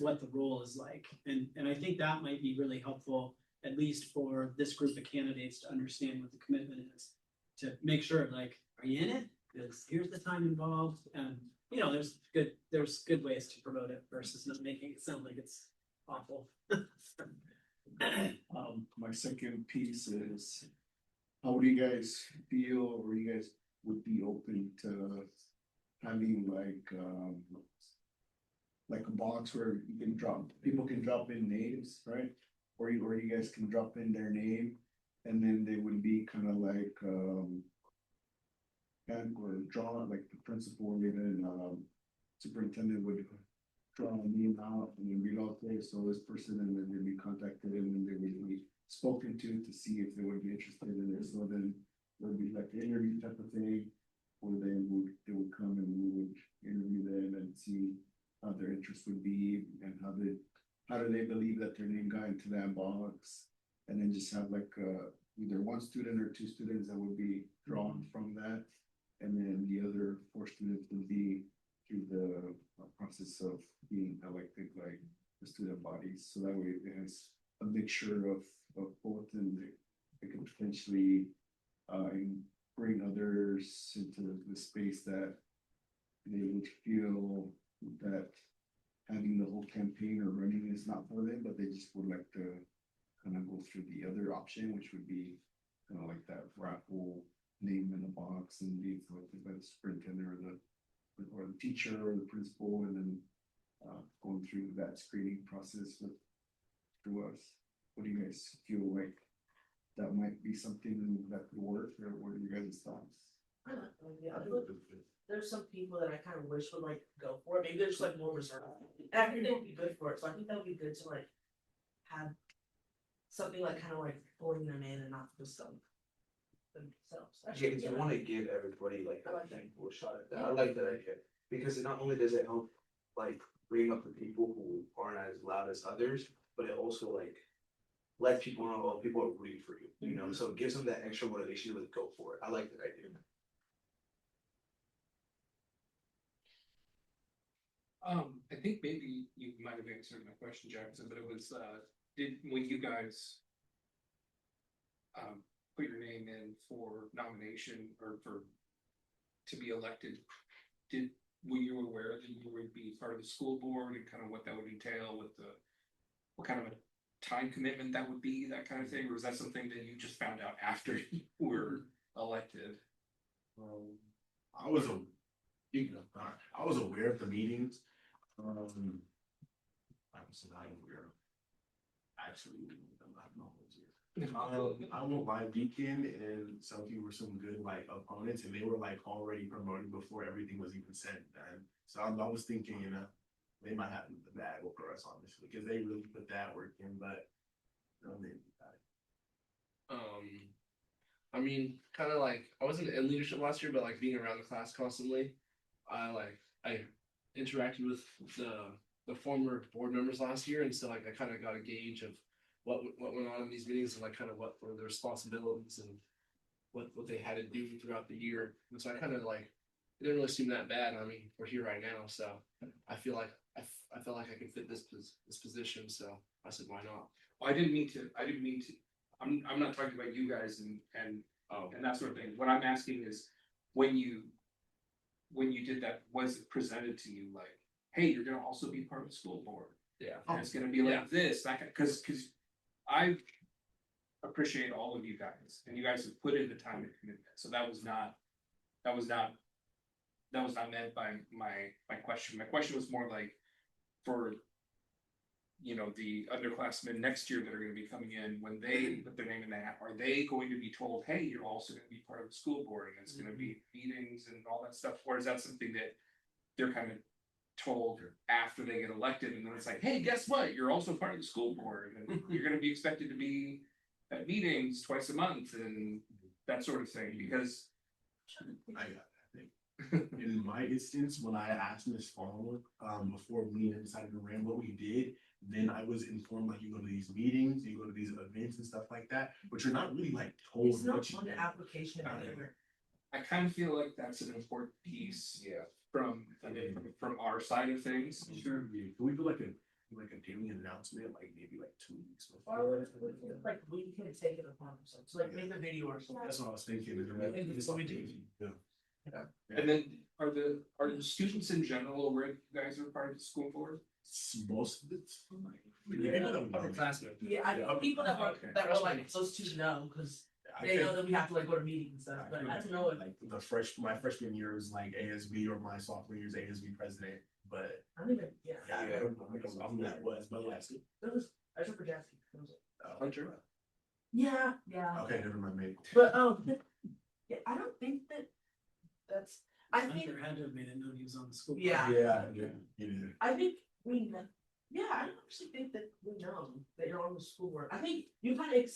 what the role is like. And I think that might be really helpful, at least for this group of candidates to understand what the commitment is, to make sure like, are you in it? Because here's the time involved, and you know, there's good ways to promote it versus not making it sound like it's awful.
My second piece is, how would you guys feel, or you guys would be open to having like a box where you can people can drop in names, right? Or you guys can drop in their name, and then they would be kind of like or draw, like the principal or even superintendent would draw a name out and then read out there, so this person, and then they'd be contacted and then they would be spoken to see if they would be interested in it. So then it would be like an interview type of thing, where they would come and we would interview them and see how their interest would be and how do they believe that their name got into that box? And then just have like, either one student or two students that would be drawn from that. And then the other 4 students would be through the process of being elected by the student bodies. So that way it has a mixture of both, and it could potentially bring others into the space that they would feel that having the whole campaign or running is not for them, but they just would like to kind of go through the other option, which would be kind of like that raffle name in a box and being selected by the superintendent or the teacher or the principal, and then going through that screening process through us. What do you guys feel like that might be something that could work, or what are you guys' thoughts?
I don't know, yeah, I feel like there's some people that I kind of wish would like go for it, maybe they're just like more reserved. And I think they would be good for it, so I think that would be good to like have something like kind of like pulling them in and not just themselves.
Yeah, because you wanna give everybody like a thankful shot at that. I like that idea, because not only does it help like bring up the people who aren't as loud as others, but it also like let people know, oh, people are rooting for you, you know, so it gives them that extra motivation to go for it. I like that idea.
I think maybe you might have answered my question, Jackson, but it was, when you guys put your name in for nomination or to be elected, were you aware that you would be part of the school board and kind of what that would entail with what kind of a time commitment that would be, that kind of thing, or was that something that you just found out after you were elected?
I was aware of the meetings. I was not aware of actually. I went live weekend and Selkie were some good like opponents, and they were like already promoted before everything was even said and done. So I was thinking, you know, they might have the bag over us honestly, because they really put that work in, but no, they didn't.
I mean, kind of like I wasn't in leadership last year, but like being around the class constantly, I interacted with the former board members last year, and so like I kind of got a gauge of what went on in these meetings and like kind of what were their responsibilities and what they had to do throughout the year. And so I kind of like it didn't really seem that bad. I mean, we're here right now, so I feel like I felt like I could fit this position, so I said, why not?
Well, I didn't mean to. I'm not talking about you guys and that sort of thing. What I'm asking is when you did that, was it presented to you like, hey, you're gonna also be part of the school board?
Yeah.
And it's gonna be like this, that because I appreciate all of you guys, and you guys have put in the time and commitment. So that was not meant by my question. My question was more like for the underclassmen next year that are going to be coming in, when they put their name in the hat, are they going to be told, hey, you're also going to be part of the school board and it's going to be meetings and all that stuff? Or is that something that they're kind of told after they get elected, and then it's like, hey, guess what? You're also part of the school board and you're going to be expected to be at meetings twice a month and that sort of thing? Because
I think in my instance, when I asked Miss Fall, before we decided to run what we did, then I was informed like you go to these meetings, you go to these events and stuff like that, but you're not really like told
It's not
what you
on
do.
the application anywhere.
I kind of feel like that's an important piece from our side of things.
Sure. Can we do like a daily announcement, like maybe like 2 weeks before?
Or like we can take it upon ourselves, so like make a video or something.
That's what I was thinking.
That's what we do.
Yeah.
And then are the students in general aware that you guys are part of the school board?
Most of it's fine.
Upperclassmen.
Yeah, people that were like supposed to know, because they know that we have to like go to meetings and stuff, but I don't know if
Like my freshman year was like ASB, or my sophomore year is ASB president, but
I don't even,
I don't know who that was, but like.
It was, I took for Jackson.
Hunter.
Yeah.
Okay, never mind, maybe.
But yeah, I don't think that's. I think.
Hunter had to have made it known he was on the school.
Yeah.
Yeah.
I think we know. Yeah, I don't actually think that we know that you're on the school board. I think you kind of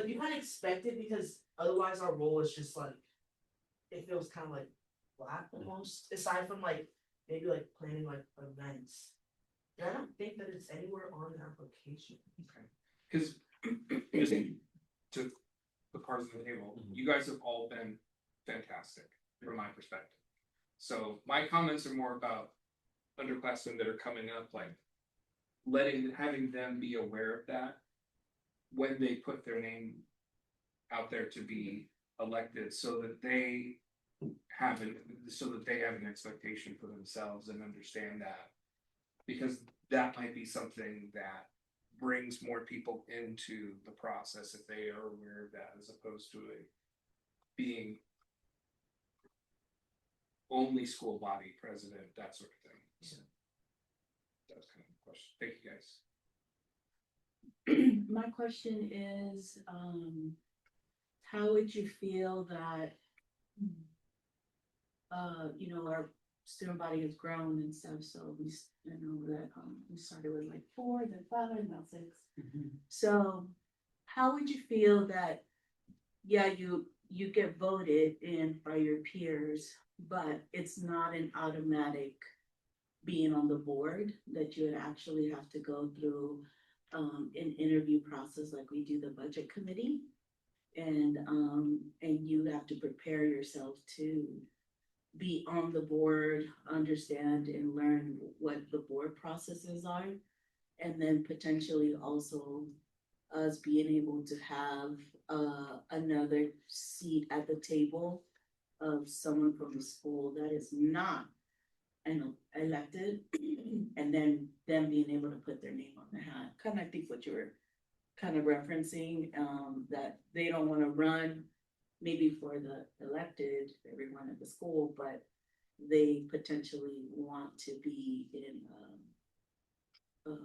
you kind of expect it, because otherwise our role is just like it feels kind of like flat almost, aside from like, maybe like planning like events. And I don't think that it's anywhere on the application.
Cause just to put cards on the table, you guys have all been fantastic from my perspective. So my comments are more about underclassmen that are coming up, like having them be aware of that when they put their name out there to be elected, so that they have an expectation for themselves and understand that. Because that might be something that brings more people into the process if they are aware of that, as opposed to it being only school body president, that sort of thing. So that's kind of the question. Thank you guys.
My question is, how would you feel that, you know, our student body has grown and stuff, so we, you know, that, we started with like 4, then 5, and now 6. So how would you feel that, yeah, you get voted in by your peers, but it's not an automatic being on the board, that you would actually have to go through an interview process like we do the budget committee, and you have to prepare yourself to be on the board, understand and learn what the board processes are, and then potentially also us being able to have another seat at the table of someone from the school that is not, I know, elected, and then them being able to put their name on the hat. Kind of, I think what you were kind of referencing, that they don't want to run maybe for the elected, everyone at the school, but they potentially want to be in a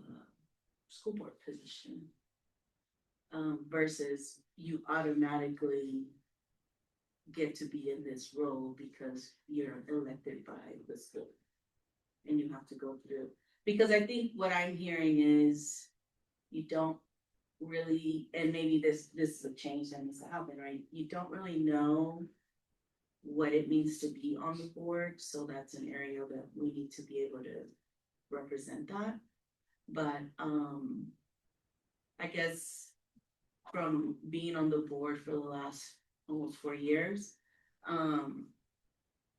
school board position, versus you automatically get to be in this role because you're elected by the school and you have to go through. Because I think what I'm hearing is you don't really, and maybe this is a change that needs to happen, right? You don't really know what it means to be on the board, so that's an area that we need to be able to represent that. But I guess from being on the board for the last almost 4 years,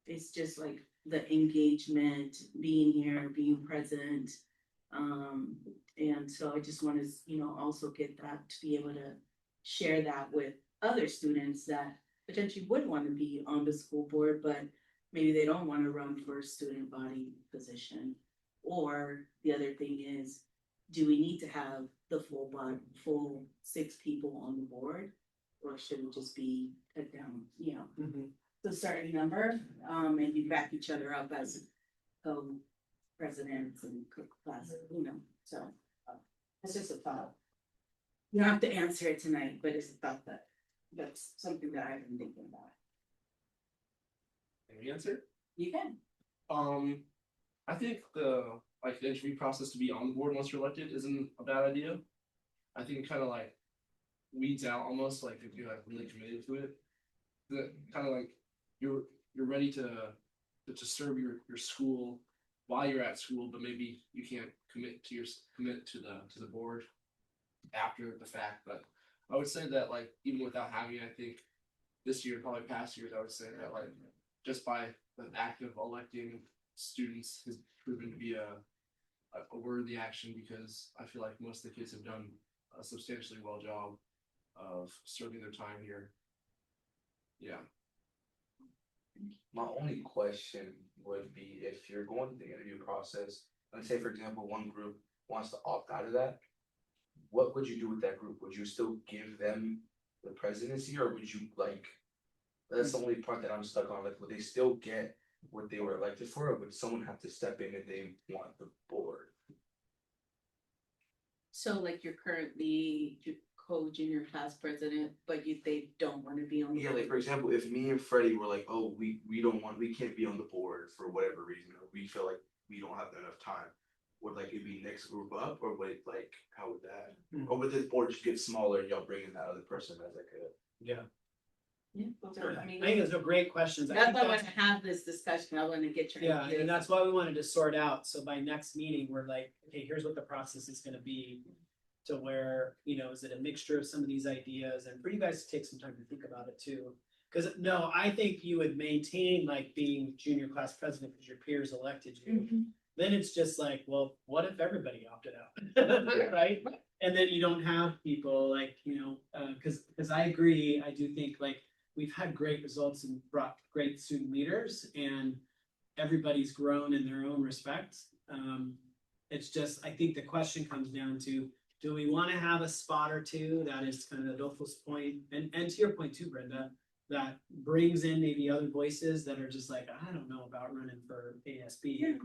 it's just like the engagement, being here, being present. And so I just want to, you know, also get that to be able to share that with other students that potentially would want to be on the school board, but maybe they don't want to run for a student body position. Or the other thing is, do we need to have the full 6 people on the board? Or should it just be cut down, you know, to a certain number, and you back each other up as presidents and class, you know, so it's just a thought. You don't have to answer it tonight, but it's a thought that's something that I've been thinking about.
Can we answer?
You can.
I think the interview process to be on the board once you're elected isn't a bad idea. I think it kind of like weeds out almost, like if you're like really committed to it. The kind of like you're ready to serve your school while you're at school, but maybe you can't commit to the board after the fact. But I would say that, like, even without having, I think this year, probably past years, I would say that, like, just by the act of electing students has proven to be a worthy action, because I feel like most of the kids have done a substantially well job of serving their time here. Yeah.
My only question would be, if you're going through the interview process, let's say for example, one group wants to opt out of that, what would you do with that group? Would you still give them the presidency, or would you, like, that's the only part that I'm stuck on, like, would they still get what they were elected for, or would someone have to step in if they want the board?
So like you're currently co-junior class president, but they don't want to be on the
Yeah,
board.
like for example, if me and Freddie were like, oh, we can't be on the board for whatever reason, or we feel like we don't have enough time, would like it be next group up, or would it, like, how would that, or would this board just get smaller and y'all bring in that other person as like a?
Yeah.
Yeah, those are, I mean.
I think those are great questions. I
That's
think
why I want to have this discussion, I want to get your.
Yeah,
ideas.
and that's why we wanted to sort out, so by next meeting, we're like, okay, here's what the process is gonna be. To where, you know, is it a mixture of some of these ideas, and for you guys to take some time to think about it too. Cause no, I think you would maintain like being junior class president because your peers elected you. Then it's just like, well, what if everybody opted out, right? And then you don't have people like, you know, cause I agree, I do think like, we've had great results and brought great student leaders and everybody's grown in their own respect. It's just, I think the question comes down to, do we wanna have a spot or two that is kind of Adolfo's point, and to your point too, Brenda, that brings in maybe other voices that are just like, I don't know about running for ASB.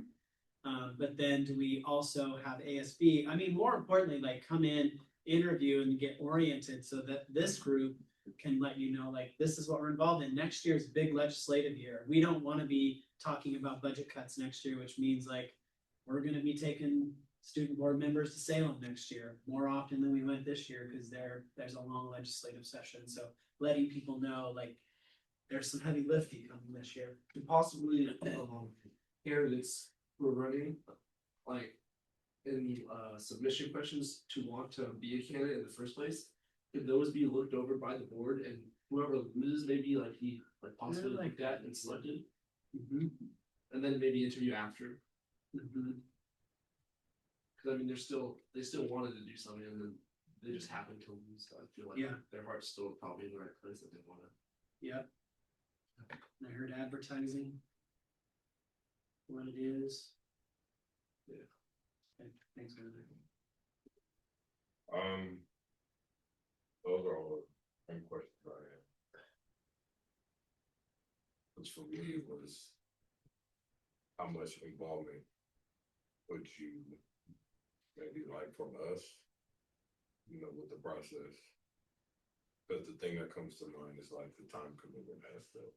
But then do we also have ASB? I mean, more importantly, like come in, interview and get oriented so that this group can let you know, like, this is what we're involved in. Next year's big legislative year. We don't want to be talking about budget cuts next year, which means like, we're gonna be taking student board members to Salem next year more often than we went this year because there's a long legislative session. So letting people know like there's some heavy lifting coming this year.
And possibly, candidates who are running, like, in, submission questions to want to be a candidate in the first place. Could those be looked over by the board and whoever loses maybe like possibly
like
looked at and selected?
Mhm.
And then maybe interview after,
Mhm.
cause I mean, they still wanted to do something and then they just happened to lose, so I feel like
Yeah.
their heart's still probably in the right place that they wanna.
Yep. I heard advertising. What it is.
Yeah.
Okay, thanks, Brenda.
Those are all the same questions I had. Which for me was, how much involvement would you maybe like from us, you know, with the process? But the thing that comes to mind is like the time commitment aspect.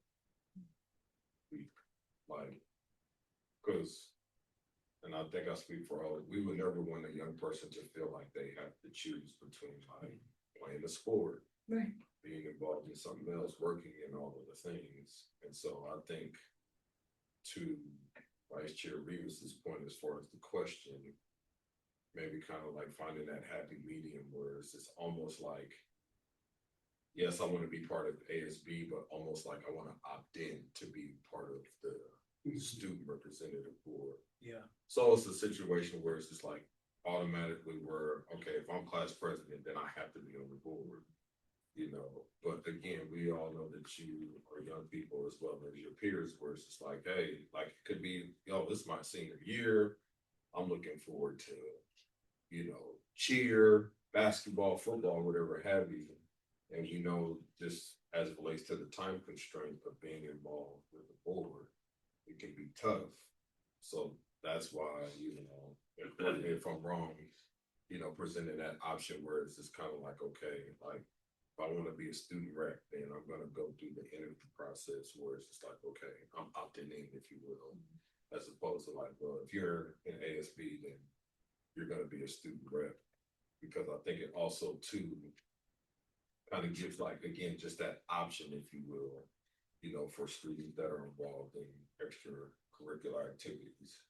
We, like, cause, and I think I speak for all, we would never want a young person to feel like they have to choose between like playing a sport.
Right.
Being involved in something else, working in all of the things. And so I think to Vice Chair Rivas's point, as far as the question, maybe kind of like finding that happy medium where it's just almost like, yes, I want to be part of ASB, but almost like I want to opt in to be part of the student representative board.
Yeah.
So it's a situation where it's just like automatically where, okay, if I'm class president, then I have to be on the board. You know, but again, we all know that you are young people as well as your peers, where it's just like, hey, like it could be, yo, this is my senior year. I'm looking forward to, you know, cheer, basketball, football, whatever have you. And you know, just as it relates to the time constraint of being involved with the board, it can be tough. So that's why, you know, if I'm wrong, you know, presenting that option where it's just kind of like, okay, like, if I want to be a student rep, then I'm going to go through the interview process where it's just like, okay, I'm opting in, if you will, as opposed to like, well, if you're in ASB, then you're going to be a student rep. Because I think it also too kind of gives like, again, just that option, if you will, you know, for students that are involved in extracurricular activities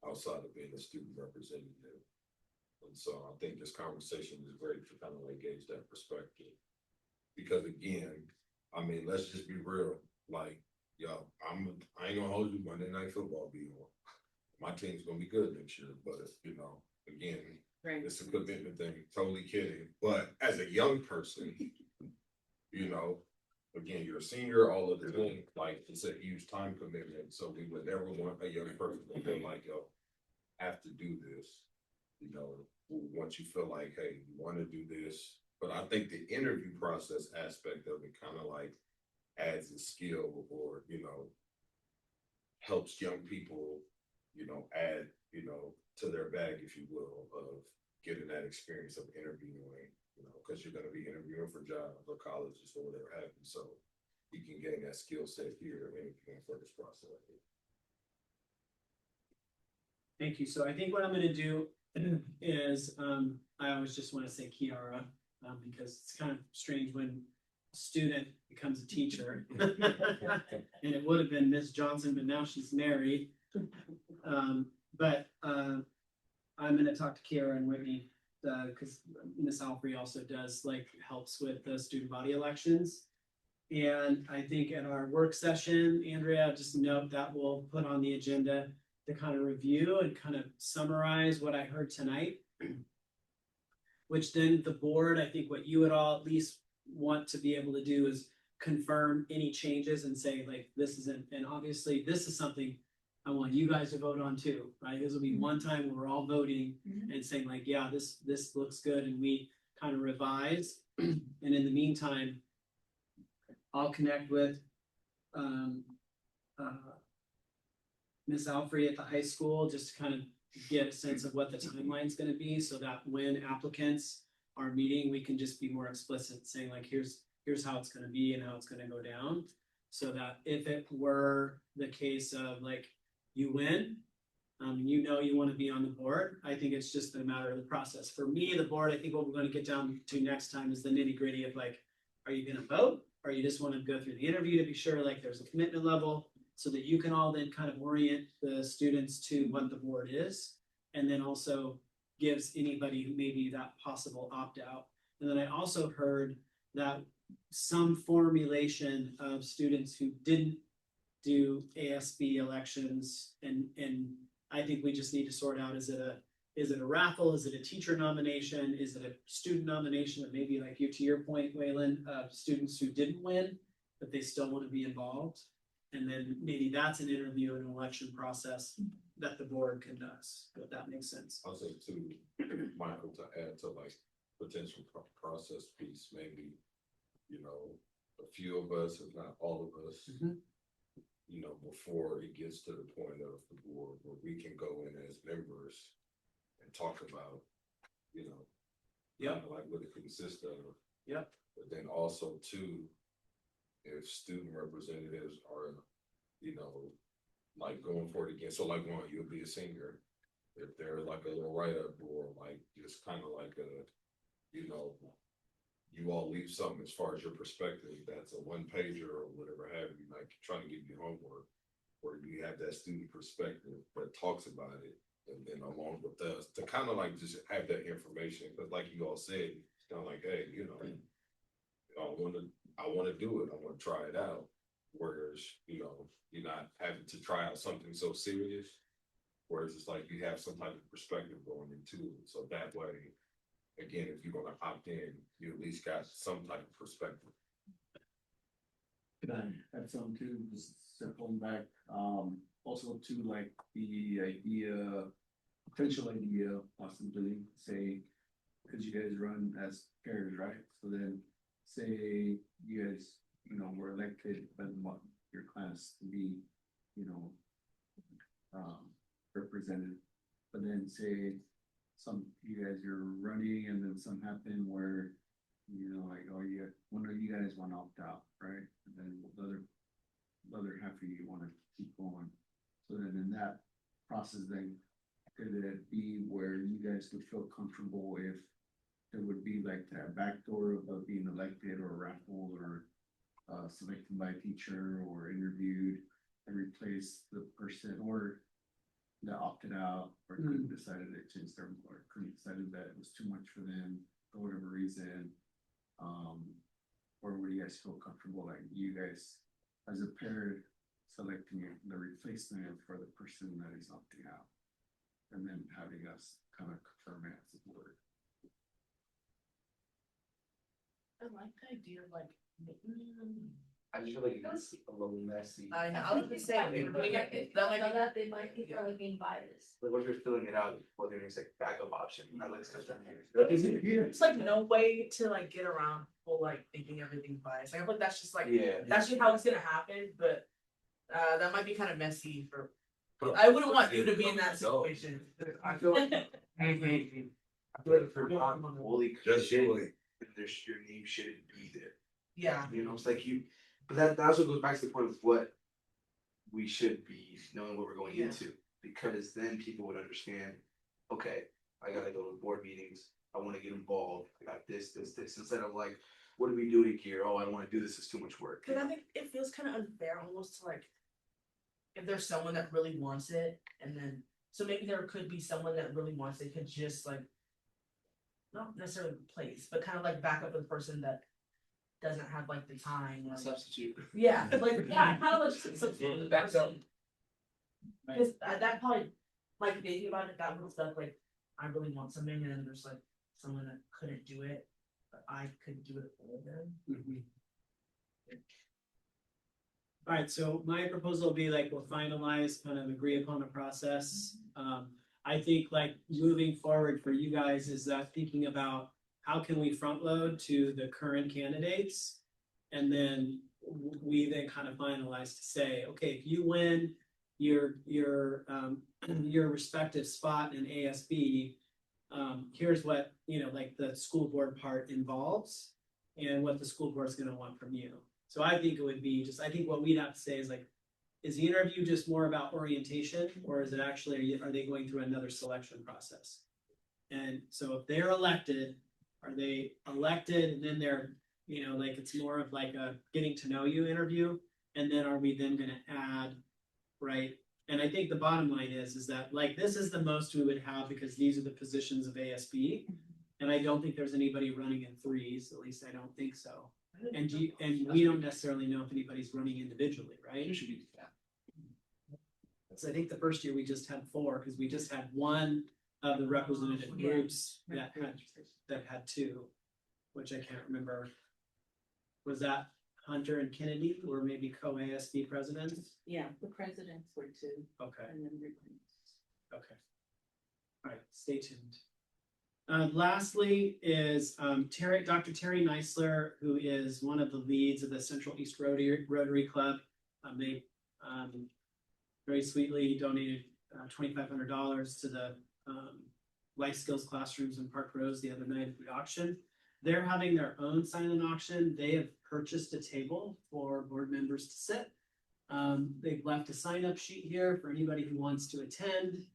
outside of being a student representative. And so I think this conversation is great to kind of like gauge that perspective. Because again, I mean, let's just be real. Like, yo, I ain't gonna hold you. Monday Night Football be on. My team's gonna be good next year, but you know, again,
Right.
it's a commitment thing. Totally kidding. But as a young person, you know, again, you're a senior, all of the things, like it's a huge time commitment. So we would never want a young person to feel like, yo, have to do this. You know, once you feel like, hey, you want to do this. But I think the interview process aspect of it kind of like adds a skill or, you know, helps young people, you know, add, you know, to their bag, if you will, of getting that experience of interviewing, you know, because you're going to be interviewing for jobs or colleges or whatever have you. So you can gain that skill set here and interviewing for this process.
Thank you. So I think what I'm gonna do is, I always just wanna say Kiara, because it's kind of strange when student becomes a teacher. And it would have been Miss Johnson, but now she's married. I'm gonna talk to Kiara and Whitney, cause Miss Alfrey also does like helps with the student body elections. And I think at our work session, Andrea, just note that we'll put on the agenda to kind of review and kind of summarize what I heard tonight. Which then the board, I think what you would all at least want to be able to do is confirm any changes and say like, this isn't, and obviously this is something I want you guys to vote on too, right? This will be one time where we're all voting and saying like, yeah, this looks good, and we kind of revise. And in the meantime, I'll connect with Miss Alfrey at the high school, just to kind of get a sense of what the timeline's gonna be, so that when applicants are meeting, we can just be more explicit, saying like, here's how it's gonna be and how it's gonna go down. So that if it were the case of like, you win, you wanna be on the board, I think it's just a matter of the process. For me, the board, I think what we're gonna get down to next time is the nitty gritty of like, are you gonna vote? Or you just wanna go through the interview to be sure like there's a commitment level, so that you can all then kind of orient the students to what the board is. And then also gives anybody who maybe that possible opt-out. And then I also heard that some formulation of students who didn't do ASB elections, and I think we just need to sort out, is it a raffle, is it a teacher nomination, is it a student nomination, or maybe like you, to your point, Waylon, students who didn't win, but they still want to be involved. And then maybe that's an interview and an election process that the board conducts, if that makes sense.
I'll say too, Michael, to add to like potential process piece, maybe, a few of us, if not all of us, before it gets to the point of the board where we can go in as members and talk about, like what it consists of.
Yep.
But then also too, if student representatives are, like going for it again, so like one, you'll be a senior. If they're like a little write-up or like just kind of like you all leave something as far as your perspective, that's a one pager or whatever have you, like trying to give you homework, or you have that student perspective that talks about it, and then along with us to kind of like just have that information. But like you all said, it's kind of like, hey, I want to do it. I want to try it out. Whereas, you're not having to try out something so serious. Whereas it's like you have some type of perspective going into it. So that way, again, if you're gonna opt in, you at least got some type of perspective.
Could I add something too, just circling back, also to like the potential idea, possibly, say, because you guys run as pairs, right? So then, say you guys, were elected by your class to be, represented, but then say some, you guys are running and then some happen where, like, oh, one of you guys want to opt out, right? And then the other half of you want to keep going. So then in that process, then could it be where you guys would feel comfortable if there would be like that backdoor of being elected or raffled or selected by a teacher or interviewed and replace the person or that opted out or couldn't decided to change their, or couldn't decided that it was too much for them for whatever reason. Or would you guys feel comfortable, like you guys as a pair selecting the replacement for the person that is opting out, and then having us kind of confirm it as a board?
I like the idea of like.
I just feel like it's a little messy.
I know, I was gonna say,
That they might be probably being biased.
Like, what if you're filling it out, well, there's like backup option. I like stuff down here.
it's like no way to like get around people like thinking everything's biased. Like I feel like that's just like,
Yeah.
that's just how it's gonna happen, but that might be kind of messy for. I wouldn't want you to be in that situation.
I feel like, I feel like if you're not fully committed, then your name shouldn't be there.
Yeah.
It's like but that also goes back to the point of what we should be knowing what we're going into, because then people would understand, okay, I gotta go to board meetings, I wanna get involved, I got this, instead of like, what are we doing here? Oh, I don't wanna do this, it's too much work.
Cause I think it feels kind of unfair almost to like. If there's someone that really wants it and then, so maybe there could be someone that really wants it, could just like. Not necessarily replace, but kind of like back up with the person that doesn't have like the time. Like,
Substitute.
yeah, like, yeah, kind of like substitute.
Backs up.
Cause at that point, like thinking about it, that was stuff like, I really want something and then there's like someone that couldn't do it, but I could do it for them.
Alright, so my proposal will be like, we'll finalize, kind of agree upon a process. I think like moving forward for you guys is that thinking about how can we front load to the current candidates? And then we then kind of finalize to say, okay, if you win your respective spot in ASB, here's what, you know, like the school board part involves and what the school board is gonna want from you. So I think it would be just, I think what we'd have to say is like, is the interview just more about orientation or is it actually, are they going through another selection process? And so if they're elected, are they elected and then they're, you know, like it's more of like a getting to know you interview? And then are we then gonna add, right? And I think the bottom line is that like, this is the most we would have because these are the positions of ASB. And I don't think there's anybody running in threes, at least I don't think so. And we don't necessarily know if anybody's running individually, right?
It should be,
So I think the first year we just had 4, because we just had one of the representative groups that had 2, which I can't remember. Was that Hunter and Kennedy, or maybe co-ASB presidents?
Yeah, the presidents were 2.
Okay.
And then replaced.
Okay. All right, stay tuned. Lastly is Dr. Terry Neisler, who is one of the leads of the Central East Rotary Club. They very sweetly donated $2,500 to the life skills classrooms in Park Rose the other night at the auction. They're having their own silent auction. They have purchased a table for board members to sit. They've left a sign-up sheet here for anybody who wants to attend.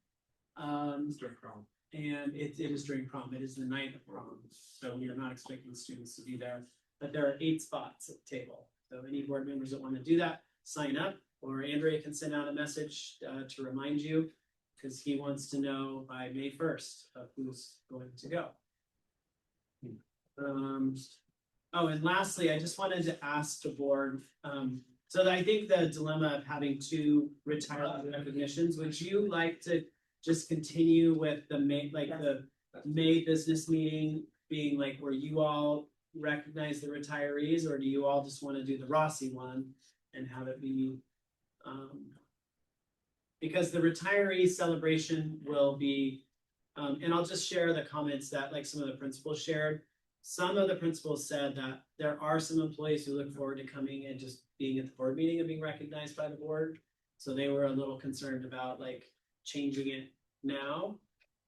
And it is during prom. It is the night of prom. So we are not expecting students to be there. But there are 8 spots at the table. So any board members that want to do that, sign up. Or Andrea can send out a message to remind you, because he wants to know by May 1st of who's going to go. Oh, and lastly, I just wanted to ask the board, so that I think the dilemma of having 2 retirement recognitions, would you like to just continue with the May business meeting being like where you all recognize the retirees, or do you all just want to do the Rossi one and have it be because the retiree celebration will be, and I'll just share the comments that like some of the principals shared. Some of the principals said that there are some employees who look forward to coming and just being at the board meeting and being recognized by the board. So they were a little concerned about like changing it now.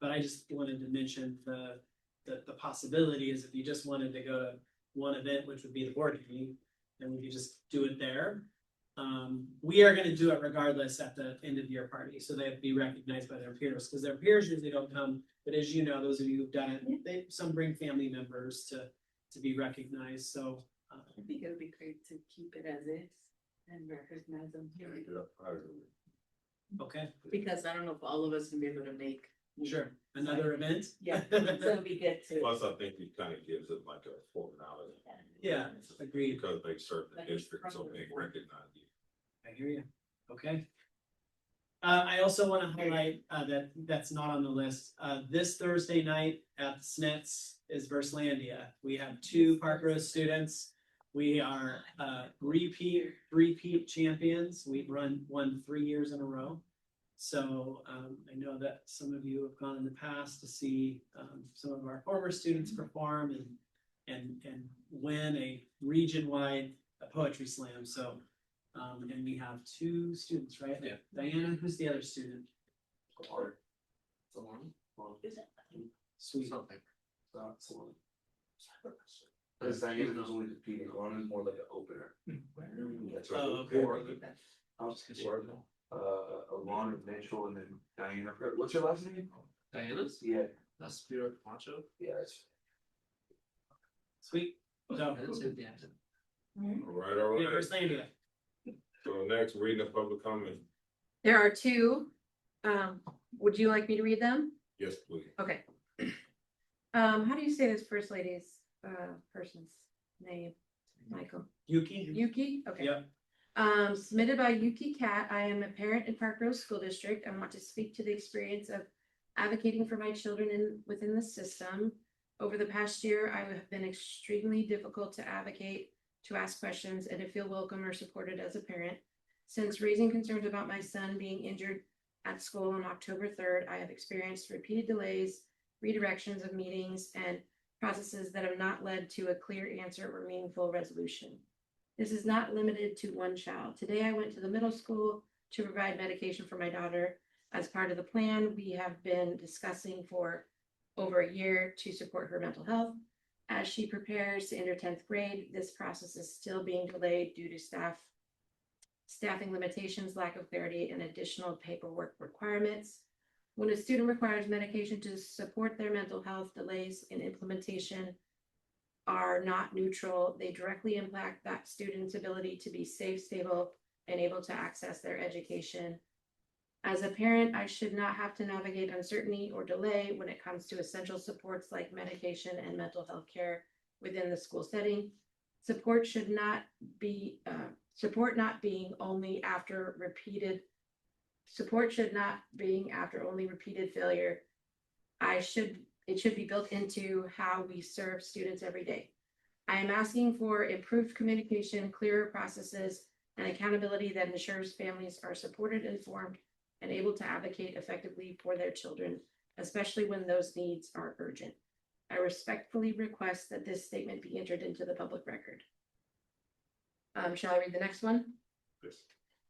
But I just wanted to mention the possibility is if you just wanted to go to one event, which would be the board meeting, then we could just do it there. We are gonna do it regardless at the end of year party, so they have to be recognized by their peers, because their peers usually don't come, but as you know, those of you who've done it, some bring family members to be recognized, so.
I think it would be great to keep it as is and recognize them here.
Okay,
Because I don't know if all of us can be able to make.
sure, another event?
Yeah, so it'd be good to.
Plus, I think it kind of gives it like a formality.
Yeah, agreed.
Because they serve the district, so they recognize you.
I hear you. Okay. I also want to highlight that's not on the list. This Thursday night at the SNETS is Verslandia. We have 2 Park Rose students. We are repeat champions. We've won 3 years in a row. So I know that some of you have gone in the past to see some of our former students perform and win a region-wide poetry slam. So and we have 2 students, right?
Yeah.
Diana, who's the other student? Sweet.
Something.
Because Diana was only competing, one is more like an opener. That's right.
Oh, okay.
Alon and Mitchell and then Diana. What's your last name?
Diana's?
Yeah.
That's Spirit Poncho.
Yeah, that's.
Sweet. So,
All
yeah,
right.
first lady.
So next, reading the public comment.
There are two. Would you like me to read them?
Yes, please.
Okay. How do you say this first lady's person's name? Michael.
Yuki?
Yuki? Okay.
Yep.
Submitted by Yuki Cat. I am a parent in Park Grove School District. I want to speak to the experience of advocating for my children within the system. Over the past year, I have been extremely difficult to advocate, to ask questions, and to feel welcome or supported as a parent. Since raising concerns about my son being injured at school on October 3rd, I have experienced repeated delays, redirections of meetings, and processes that have not led to a clear answer or meaningful resolution. This is not limited to one child. Today, I went to the middle school to provide medication for my daughter. As part of the plan, we have been discussing for over a year to support her mental health. As she prepares to enter 10th grade, this process is still being delayed due to staffing limitations, lack of clarity, and additional paperwork requirements. When a student requires medication to support their mental health, delays in implementation are not neutral. They directly impact that student's ability to be safe, stable, and able to access their education. As a parent, I should not have to navigate uncertainty or delay when it comes to essential supports like medication and mental health care within the school setting. Support not being only after repeated failure. It should be built into how we serve students every day. I am asking for improved communication, clearer processes, and accountability that ensures families are supported, informed, and able to advocate effectively for their children, especially when those needs are urgent. I respectfully request that this statement be entered into the public record. Shall I read the next one?
Yes.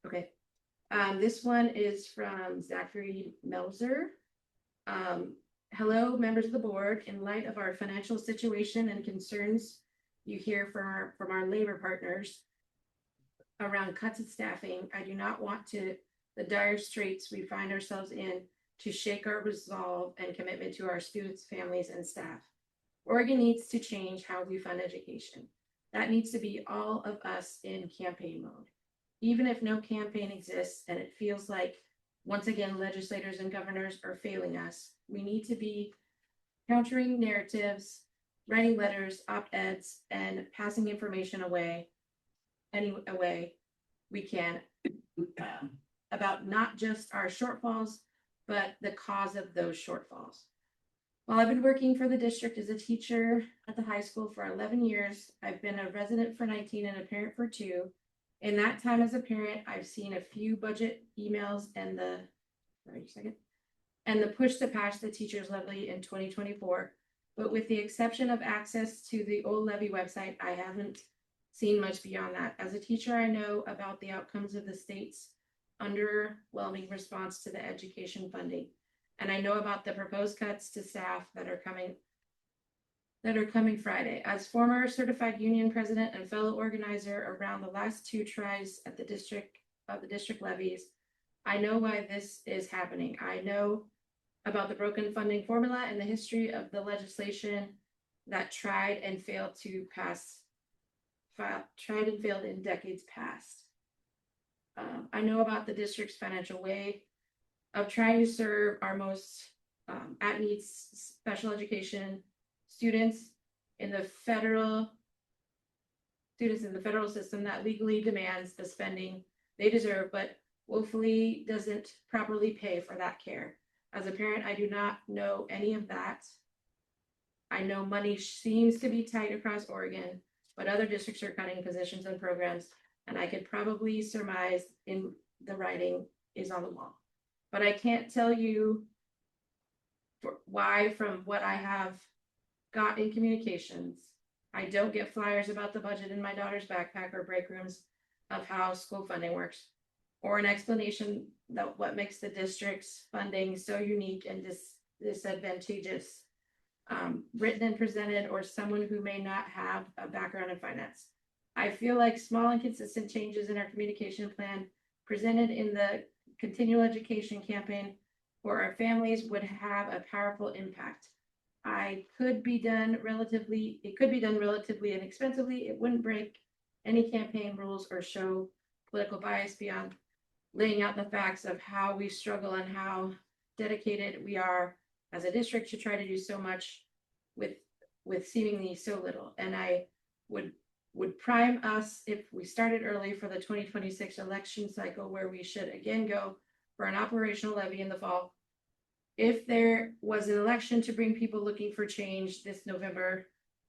Okay. This one is from Zachary Melzer. Hello, members of the board. In light of our financial situation and concerns you hear from our labor partners around cuts in staffing, I do not want the dire straits we find ourselves in to shake our resolve and commitment to our students, families, and staff. Oregon needs to change how we fund education. That needs to be all of us in campaign mode. Even if no campaign exists and it feels like, once again, legislators and governors are failing us, we need to be countering narratives, writing letters, op-eds, and passing information away any way we can about not just our shortfalls, but the cause of those shortfalls. While I've been working for the district as a teacher at the high school for 11 years, I've been a resident for 19 and a parent for 2. In that time as a parent, I've seen a few budget emails and the push to pass the teacher's levy in 2024. But with the exception of access to the old levy website, I haven't seen much beyond that. As a teacher, I know about the outcomes of the state's underwhelming response to the education funding. And I know about the proposed cuts to staff that are coming Friday. As former certified union president and fellow organizer around the last 2 tries at the district levies, I know why this is happening. I know about the broken funding formula and the history of the legislation that tried and failed in decades past. I know about the district's financial way of trying to serve our most at-needs special education students in the federal system that legally demands the spending they deserve, but woefully doesn't properly pay for that care. As a parent, I do not know any of that. I know money seems to be tight across Oregon, but other districts are cutting positions and programs, and I could probably surmise in the writing is on the wall. But I can't tell you why from what I have got in communications. I don't get flyers about the budget in my daughter's backpack or break rooms of how school funding works, or an explanation that what makes the district's funding so unique and disadvantageous, written and presented, or someone who may not have a background in finance. I feel like small and consistent changes in our communication plan presented in the continual education campaign for our families would have a powerful impact. it could be done relatively inexpensively. It wouldn't break any campaign rules or show political bias beyond laying out the facts of how we struggle and how dedicated we are as a district to try to do so much with seemingly so little. And I would prime us if we started early for the 2026 election cycle, where we should again go for an operational levy in the fall. If there was an election to bring people looking for change, this November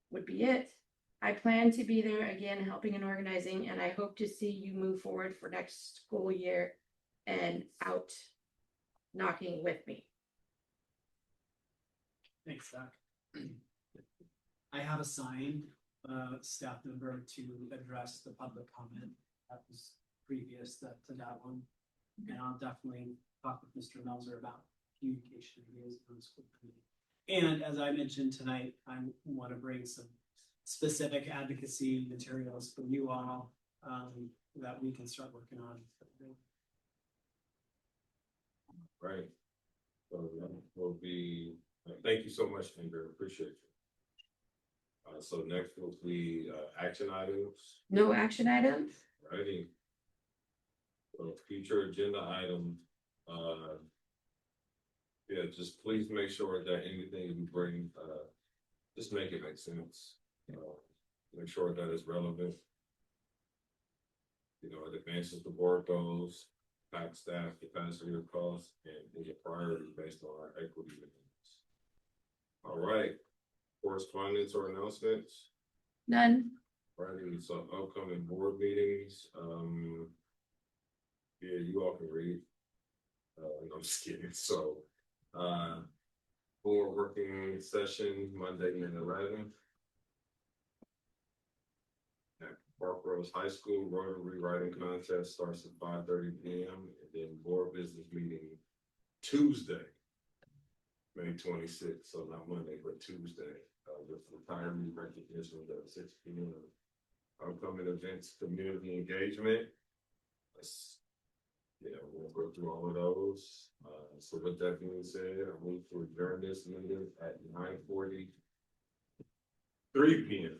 would be it. I plan to be there again, helping and organizing, and I hope to see you move forward for next school year and out knocking with me.
Thanks, Zach. I have assigned staff member to address the public comment that was previous to that one. And I'll definitely talk with Mr. Melzer about communication ideas on the school committee. And as I mentioned tonight, I want to bring some specific advocacy materials for you all that we can start working on.
Right. So that will be, thank you so much, Andrew, appreciate you. So next will be action items.
No action items?
Righty. So future agenda item, yeah, just please make sure that anything you bring, just make it make sense. Make sure that it's relevant. You know, it advances the board goals, pack staff capacity or cost, and is a priority based on our equity needs. All right, correspondence or announcements?
None.
Righty, so upcoming board meetings, yeah, you all can read. I'm just kidding, so, board working session Monday, May 11th. At Park Rose High School, Rotary Writing Contest starts at 5:30 p.m. and then board business meeting Tuesday, May 26th, so not Monday, but Tuesday, with retirement recognition at 6 p.m. Upcoming events, community engagement. Yeah, we'll go through all of those. So with that being said, I move to adjourn this meeting at 9:43 p.m.